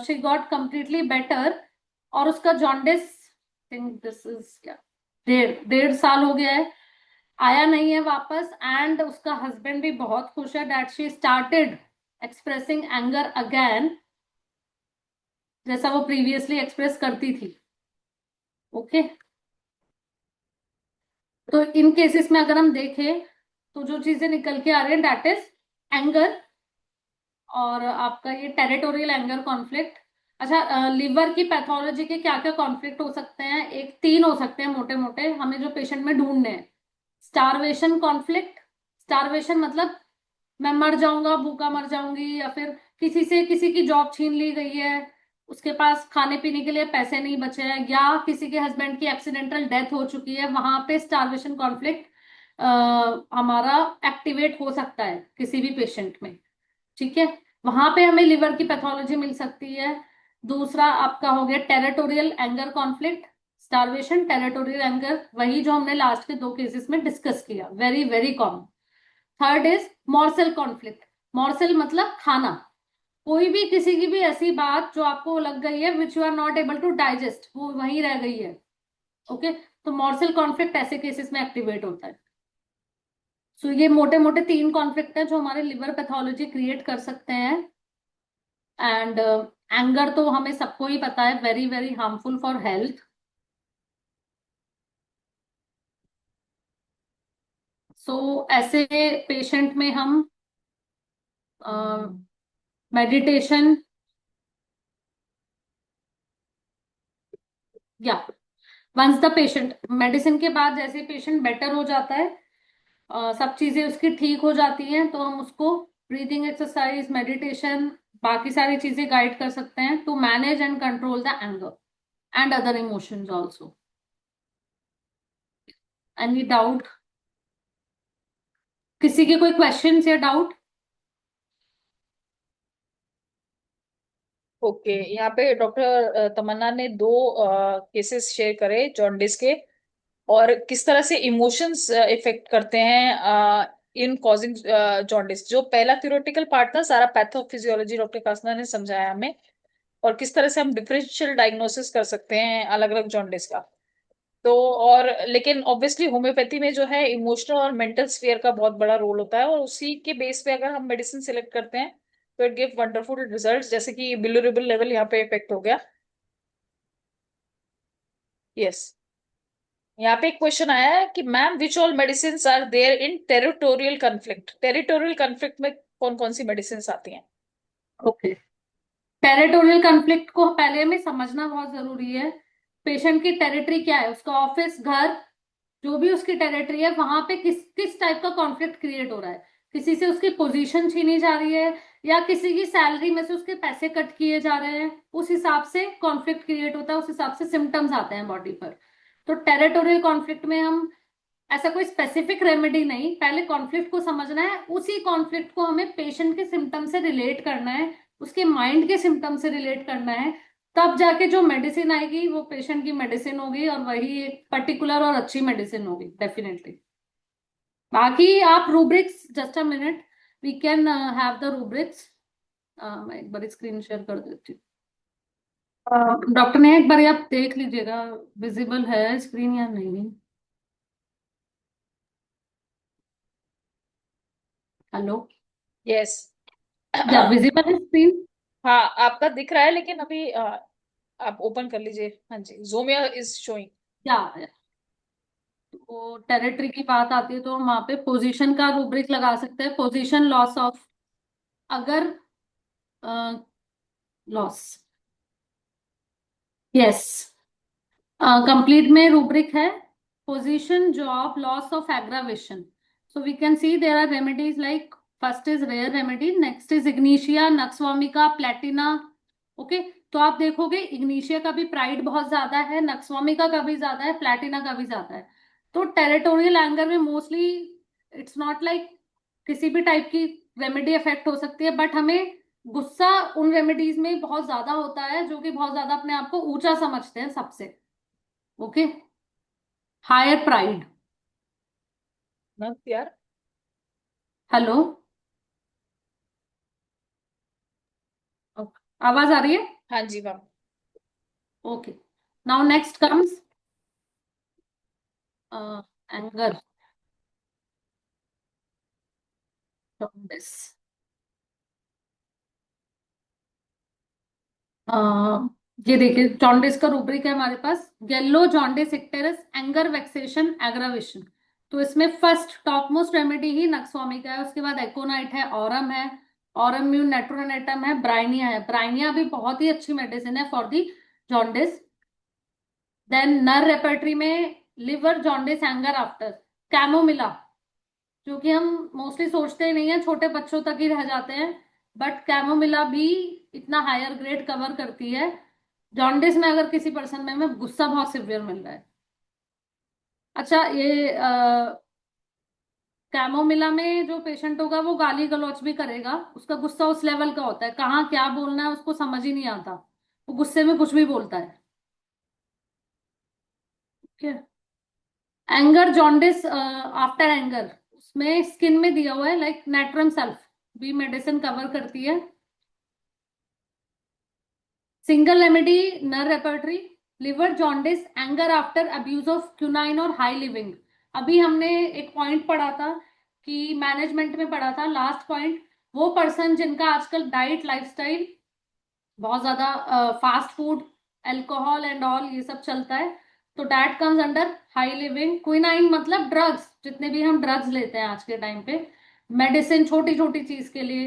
she got completely better. और उसका जॉन्डिस, थिंक दिस इज क्या, 1.5 साल हो गया है, आया नहीं है वापस, एंड उसका हस्बैंड भी बहुत खुश है that she started expressing anger again, जैसा वो प्रीवियसली एक्सप्रेस करती थी। ओके। तो इन केसेस में अगर हम देखें तो जो चीजें निकल के आ रही है दैट इज एंगर, और आपका ये टेरिटोरियल एंगर कॉन्फ्लिक्ट। अच्छा, लिवर की पैथोलॉजी के क्या क्या कॉन्फ्लिक्ट हो सकते हैं? एक 3 हो सकते हैं मोटे मोटे, हमें जो पेशेंट में ढूंढने हैं। स्टारवेशन कॉन्फ्लिक्ट, स्टारवेशन मतलब मैं मर जाऊंगा, भूखा मर जाऊंगी, या फिर किसी से किसी की जॉब छीन ली गई है, उसके पास खाने पीने के लिए पैसे नहीं बचे हैं, या किसी के हस्बैंड की एक्सीडेंटल डेथ हो चुकी है, वहां पे स्टारवेशन कॉन्फ्लिक्ट हमारा एक्टिवेट हो सकता है किसी भी पेशेंट में। ठीक है। वहां पे हमें लिवर की पैथोलॉजी मिल सकती है। दूसरा आपका हो गया territorial anger conflict, starvation, territorial anger, वही जो हमने लास्ट के 2 केसेस में डिस्कस किया, very very common. Third is morsel conflict. Morsel मतलब खाना, कोई भी किसी की भी ऐसी बात जो आपको लग गई है which you are not able to digest, वो वहीं रह गई है। ओके, तो मॉर्सल कॉन्फ्लिक्ट ऐसे केसेस में एक्टिवेट होता है। सो ये मोटे मोटे 3 कॉन्फ्लिक्ट है जो हमारे लिवर पैथोलॉजी क्रिएट कर सकते हैं। एंड एंगर तो हमें सबको ही पता है, very very harmful for health. So ऐसे पेशेंट में हम मेडिटेशन या वंस द पेशेंट, मेडिसिन के बाद जैसे पेशेंट बेटर हो जाता है, सब चीजें उसकी ठीक हो जाती हैं, तो हम उसको ब्रीदिंग एक्सरसाइज, मेडिटेशन, बाकी सारी चीजें गाइड कर सकते हैं to manage and control the anger and other emotions also. Any doubt? किसी के कोई क्वेश्चंस या डाउट? ओके, यहाँ पे डॉक्टर तमन्ना ने दो केसेस शेयर करे जॉन्डिस के, और किस तरह से इमोशंस इफेक्ट करते हैं इन कॉजिंग जॉन्डिस। जो पहला थ्योरेटिकल पार्ट था सारा पैथोफिजियोलॉजी डॉक्टर कासना ने समझाया हमें, और किस तरह से हम डिफरेंशियल डायग्नोसिस कर सकते हैं अलग अलग जॉन्डिस का। तो और लेकिन ऑब्वियसली होम्योपैथी में जो है इमोशनल और मेंटल स्फीयर का बहुत बड़ा रोल होता है, और उसी के बेस पे अगर हम मेडिसिन सिलेक्ट करते हैं तो इट गिव वंडरफुल रिजल्ट्स, जैसे कि बिलिरुबिन लेवल यहाँ पे इफेक्ट हो गया। यस, यहाँ पे एक क्वेश्चन आया है कि ma'am which all medicine are there in territorial conflict. Territorial conflict में कौन कौन सी मेडिसिन आती हैं? ओके, टेरिटोरियल कन्फ्लिक्ट को पहले हमें समझना बहुत जरूरी है। पेशेंट की टेरिटरी क्या है, उसका ऑफिस, घर, जो भी उसकी टेरिटरी है, वहां पे किस किस टाइप का कॉन्फ्लिक्ट क्रिएट हो रहा है। किसी से उसकी पोजीशन छीनी जा रही है, या किसी की सैलरी में से उसके पैसे कट किए जा रहे हैं, उस हिसाब से कॉन्फ्लिक्ट क्रिएट होता है, उस हिसाब से सिम्टम्स आते हैं बॉडी पर। तो टेरिटोरियल कॉन्फ्लिक्ट में हम ऐसा कोई स्पेसिफिक रेमेडी नहीं, पहले कॉन्फ्लिक्ट को समझना है, उसी कॉन्फ्लिक्ट को हमें पेशेंट के सिम्टम से रिलेट करना है, उसके माइंड के सिम्टम से रिलेट करना है, तब जाके जो मेडिसिन आएगी वो पेशेंट की मेडिसिन होगी, और वही एक पर्टिकुलर और अच्छी मेडिसिन होगी डेफिनेटली। बाकी आप rubrics, just a minute, we can have the rubrics. मैं एक बार स्क्रीन शेयर कर देती हूँ। डॉक्टर ने एक बार आप देख लीजिएगा विजिबल है स्क्रीन या नहीं। हेलो? यस। या विजिबल है स्क्रीन? हाँ, आपका दिख रहा है, लेकिन अभी आप ओपन कर लीजिए। हाँ जी, जोमिया इज शोइंग। या तो टेरिटरी की बात आती है तो हम वहां पे पोजीशन का रूब्रिक लगा सकते हैं। पोजीशन लॉस ऑफ, अगर लॉस, यस, कंप्लीट में रूब्रिक है position job loss of aggravation. So we can see there are remedies like, first is rare remedy, next is ignatia, nux vomica, platina. Okay, तो आप देखोगे Ignatia का भी pride बहुत ज्यादा है, नक्सवामिका का भी ज्यादा है, प्लेटिना का भी ज्यादा है। तो टेरिटोरियल एंगर में मोस्टली इट्स नॉट लाइक किसी भी टाइप की रेमेडी इफेक्ट हो सकती है, बट हमें गुस्सा उन रेमेडीज में बहुत ज्यादा होता है जो कि बहुत ज्यादा अपने आप को ऊंचा समझते हैं सबसे। Okay, higher pride. ना यार। हेलो? आवाज आ रही है? हाँ जी ma'am. Okay, now next comes anger, jaundice. ये देखिए जॉन्डिस का रूब्रिक है हमारे पास, yellow jaundice icterus, anger, vexation, aggravation. तो इसमें फर्स्ट टॉप मोस्ट रेमेडी ही नक्सवामी का है, उसके बाद एकोनाइट है, ऑरम है, ऑरम म्यून नेट्रोनेटम है, ब्राइनिया है। ब्राइनिया भी बहुत ही अच्छी मेडिसिन है फॉर दी जॉन्डिस। देन नर रेपर्टरी में liver jaundice anger after, chamomilla, जो कि हम मोस्टली सोचते ही नहीं है, छोटे बच्चों तक ही रह जाते हैं, बट कैमोमिला भी इतना हायर ग्रेड कवर करती है जॉन्डिस में, अगर किसी पर्सन में हमें गुस्सा बहुत सिवियर मिल रहा है। अच्छा, ये कैमोमिला में जो पेशेंट होगा वो गाली गलौच भी करेगा, उसका गुस्सा उस लेवल का होता है, कहाँ क्या बोलना है उसको समझ ही नहीं आता, वो गुस्से में कुछ भी बोलता है। एंगर जॉन्डिस आफ्टर एंगर, उसमें स्किन में दिया हुआ है लाइक नेट्रम सेल्फ भी मेडिसिन कवर करती है। Single remedy nor repertory, liver jaundice anger after abuse of quinine और हाई लिविंग। अभी हमने एक पॉइंट पढ़ा था कि मैनेजमेंट में पढ़ा था, लास्ट पॉइंट, वो पर्सन जिनका आजकल डाइट लाइफस्टाइल बहुत ज्यादा fast food, alcohol and all ये सब चलता है, तो that comes under high living. Quinine मतलब ड्रग्स, जितने भी हम ड्रग्स लेते हैं आज के टाइम पे, मेडिसिन छोटी छोटी चीज के लिए,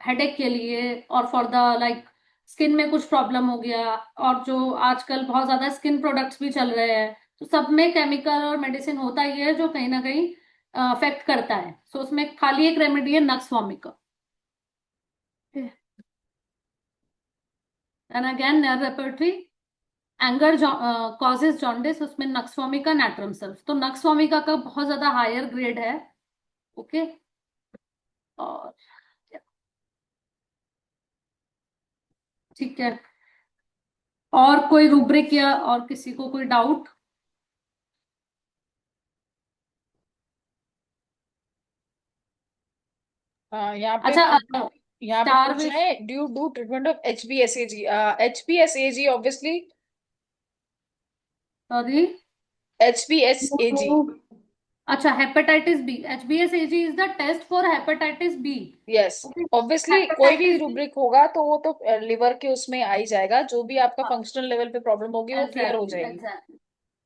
हेडेक के लिए, और फॉर द लाइक स्किन में कुछ प्रॉब्लम हो गया, और जो आजकल बहुत ज्यादा स्किन प्रोडक्ट्स भी चल रहे हैं, तो सब में केमिकल और मेडिसिन होता ही है जो कहीं ना कहीं अफेक्ट करता है। सो उसमें खाली एक रेमेडी है nux vomica. And again repertory, anger causes jaundice, उसमें नक्सवामिका नैट्रम सेल्फ, तो नक्सवामिका का बहुत ज्यादा हायर ग्रेड है। ओके। और ठीक है, और कोई रूब्रिक या और किसी को कोई डाउट? हाँ, यहाँ पे अच्छा, यहाँ पे स्टार पूछ रहे विश, हैं, due to treatment of HbSAg। HbSAg obviously, sorry, HbSAg। अच्छा hepatitis B, HbSAg is the test for hepatitis B. Yes, okay, obviously कोई भी हेपेटाइटिस बी, रूब्रिक होगा तो वो तो लिवर के उसमें आ ही जाएगा, जो भी आपका फंक्शनल लेवल पे प्रॉब्लम होगी वो क्लियर हो एग्जैक्टली जाएगी। एग्जैक्टली।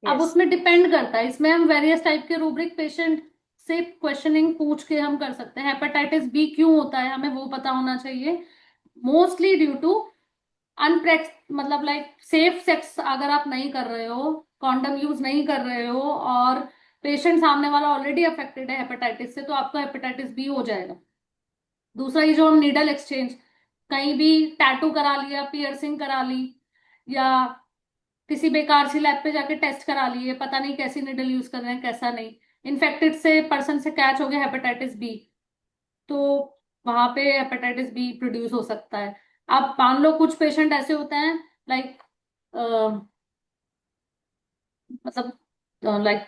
अब यस। उसमें डिपेंड करता है, इसमें हम वेरियस टाइप के रूब्रिक पेशेंट से क्वेश्चनिंग पूछ के हम कर सकते हैं। हेपेटाइटिस बी क्यों होता है हमें वो पता होना चाहिए। मोस्टली ड्यू टू अनप्रेक्स, मतलब लाइक सेफ सेक्स अगर आप नहीं कर रहे हो, कॉन्डम यूज नहीं कर रहे हो, और पेशेंट सामने वाला ऑलरेडी अफेक्टेड है हेपेटाइटिस से, तो आपका हेपेटाइटिस बी हो जाएगा। दूसरा, ये जो हम नीडल एक्सचेंज, कहीं भी टैटू करा लिया, पियर्सिंग करा ली, या किसी बेकार सी लैब पे जाके टेस्ट करा लिए, पता नहीं कैसी निडल यूज कर रहे हैं कैसा नहीं, इन्फेक्टेड से पर्सन से कैच हो गया हेपेटाइटिस बी, तो वहां पे हेपेटाइटिस बी प्रोड्यूस हो सकता है। अब मान लो कुछ पेशेंट ऐसे होते हैं लाइक, मतलब लाइक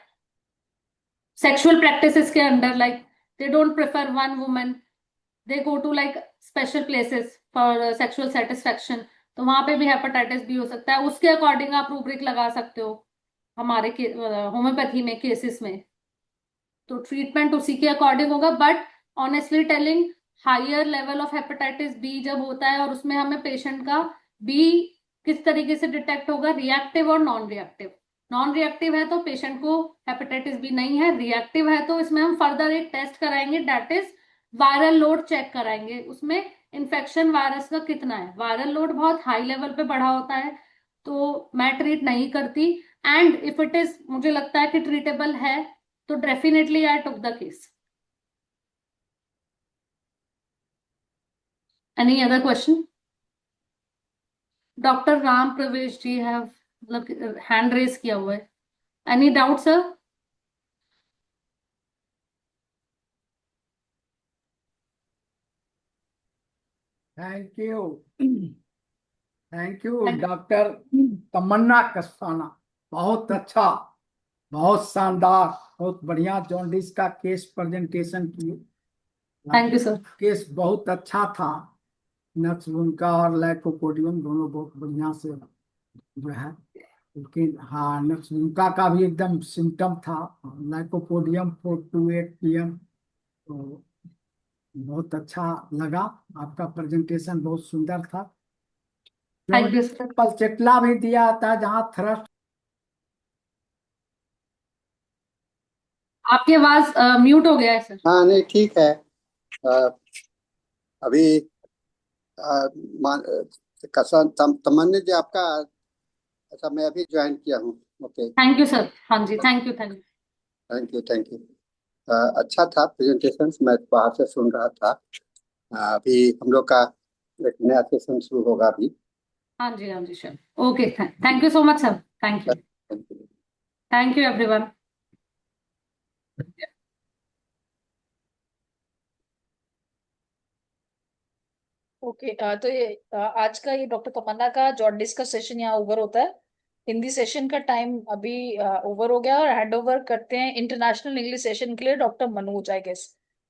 सेक्सुअल प्रैक्टिसेस के under, like they don't prefer one woman, they go to like special places for sexual satisfaction, तो वहां पे भी हेपेटाइटिस बी हो सकता है। उसके अकॉर्डिंग आप रूब्रिक लगा सकते हो हमारे होम्योपैथी में केसेस में, तो ट्रीटमेंट उसी के अकॉर्डिंग होगा। But honestly telling, higher level of hepatitis B जब होता है, और उसमें हमें पेशेंट का बी किस तरीके से डिटेक्ट होगा, रिएक्टिव और नॉन रिएक्टिव। नॉन रिएक्टिव है तो पेशेंट को हेपेटाइटिस बी नहीं है, रिएक्टिव है तो इसमें हम फर्दर एक टेस्ट कराएंगे, that is viral load check कराएंगे। उसमें इन्फेक्शन वायरस का कितना है, वायरल लोड बहुत हाई लेवल पे बढ़ा होता है तो मैं ट्रीट नहीं करती। एंड इफ इट इज, मुझे लगता है कि ट्रीटेबल है, तो definitely I took the case. Any other question? Doctor Ram Pravesh ji have, मतलब हैंड रेस किया हुआ है। Any doubt sir? Thank you. Thank you doctor Tamanna Kastana, बहुत अच्छा, बहुत शानदार, बहुत बढ़िया जॉन्डिस का केस प्रेजेंटेशन किए। Thank you sir. केस बहुत अच्छा था। नक्सलुन का और लाइकोपोडियम दोनों बहुत बढ़िया से जो है, लेकिन हाँ नक्सलुनका का भी एकदम सिम्टम था। Lycopodium 4 to 8 PM। तो बहुत अच्छा लगा, आपका प्रेजेंटेशन बहुत सुंदर था। Thank you jaundice sir. में पलचेटला भी दिया जाता है जहाँ थ्रस्ट। आपकी आवाज म्यूट हो गया है सर। हाँ नहीं ठीक है। अ, अभी तमन्ना जी आपका, अच्छा मैं अभी ज्वाइन किया हूँ। ओके। थैंक यू सर, हाँ जी, thank you thank you. Thank you thank you. अच्छा था प्रेजेंटेशन, मैं बाहर से सुन रहा था। अभी हम लोग का एक नया सेशन शुरू होगा अभी। हाँ जी हाँ जी sir. Okay, thank you so much sir, thank you. Thank you. Thank you everyone. Okay, तो ये आज का ये डॉक्टर तमन्ना का जॉन्डिस का सेशन यहाँ ओवर होता है। हिंदी सेशन का टाइम अभी ओवर हो गया और हैंड ओवर करते हैं इंटरनेशनल इंग्लिश सेशन के लिए डॉक्टर मनोज, आई गेस।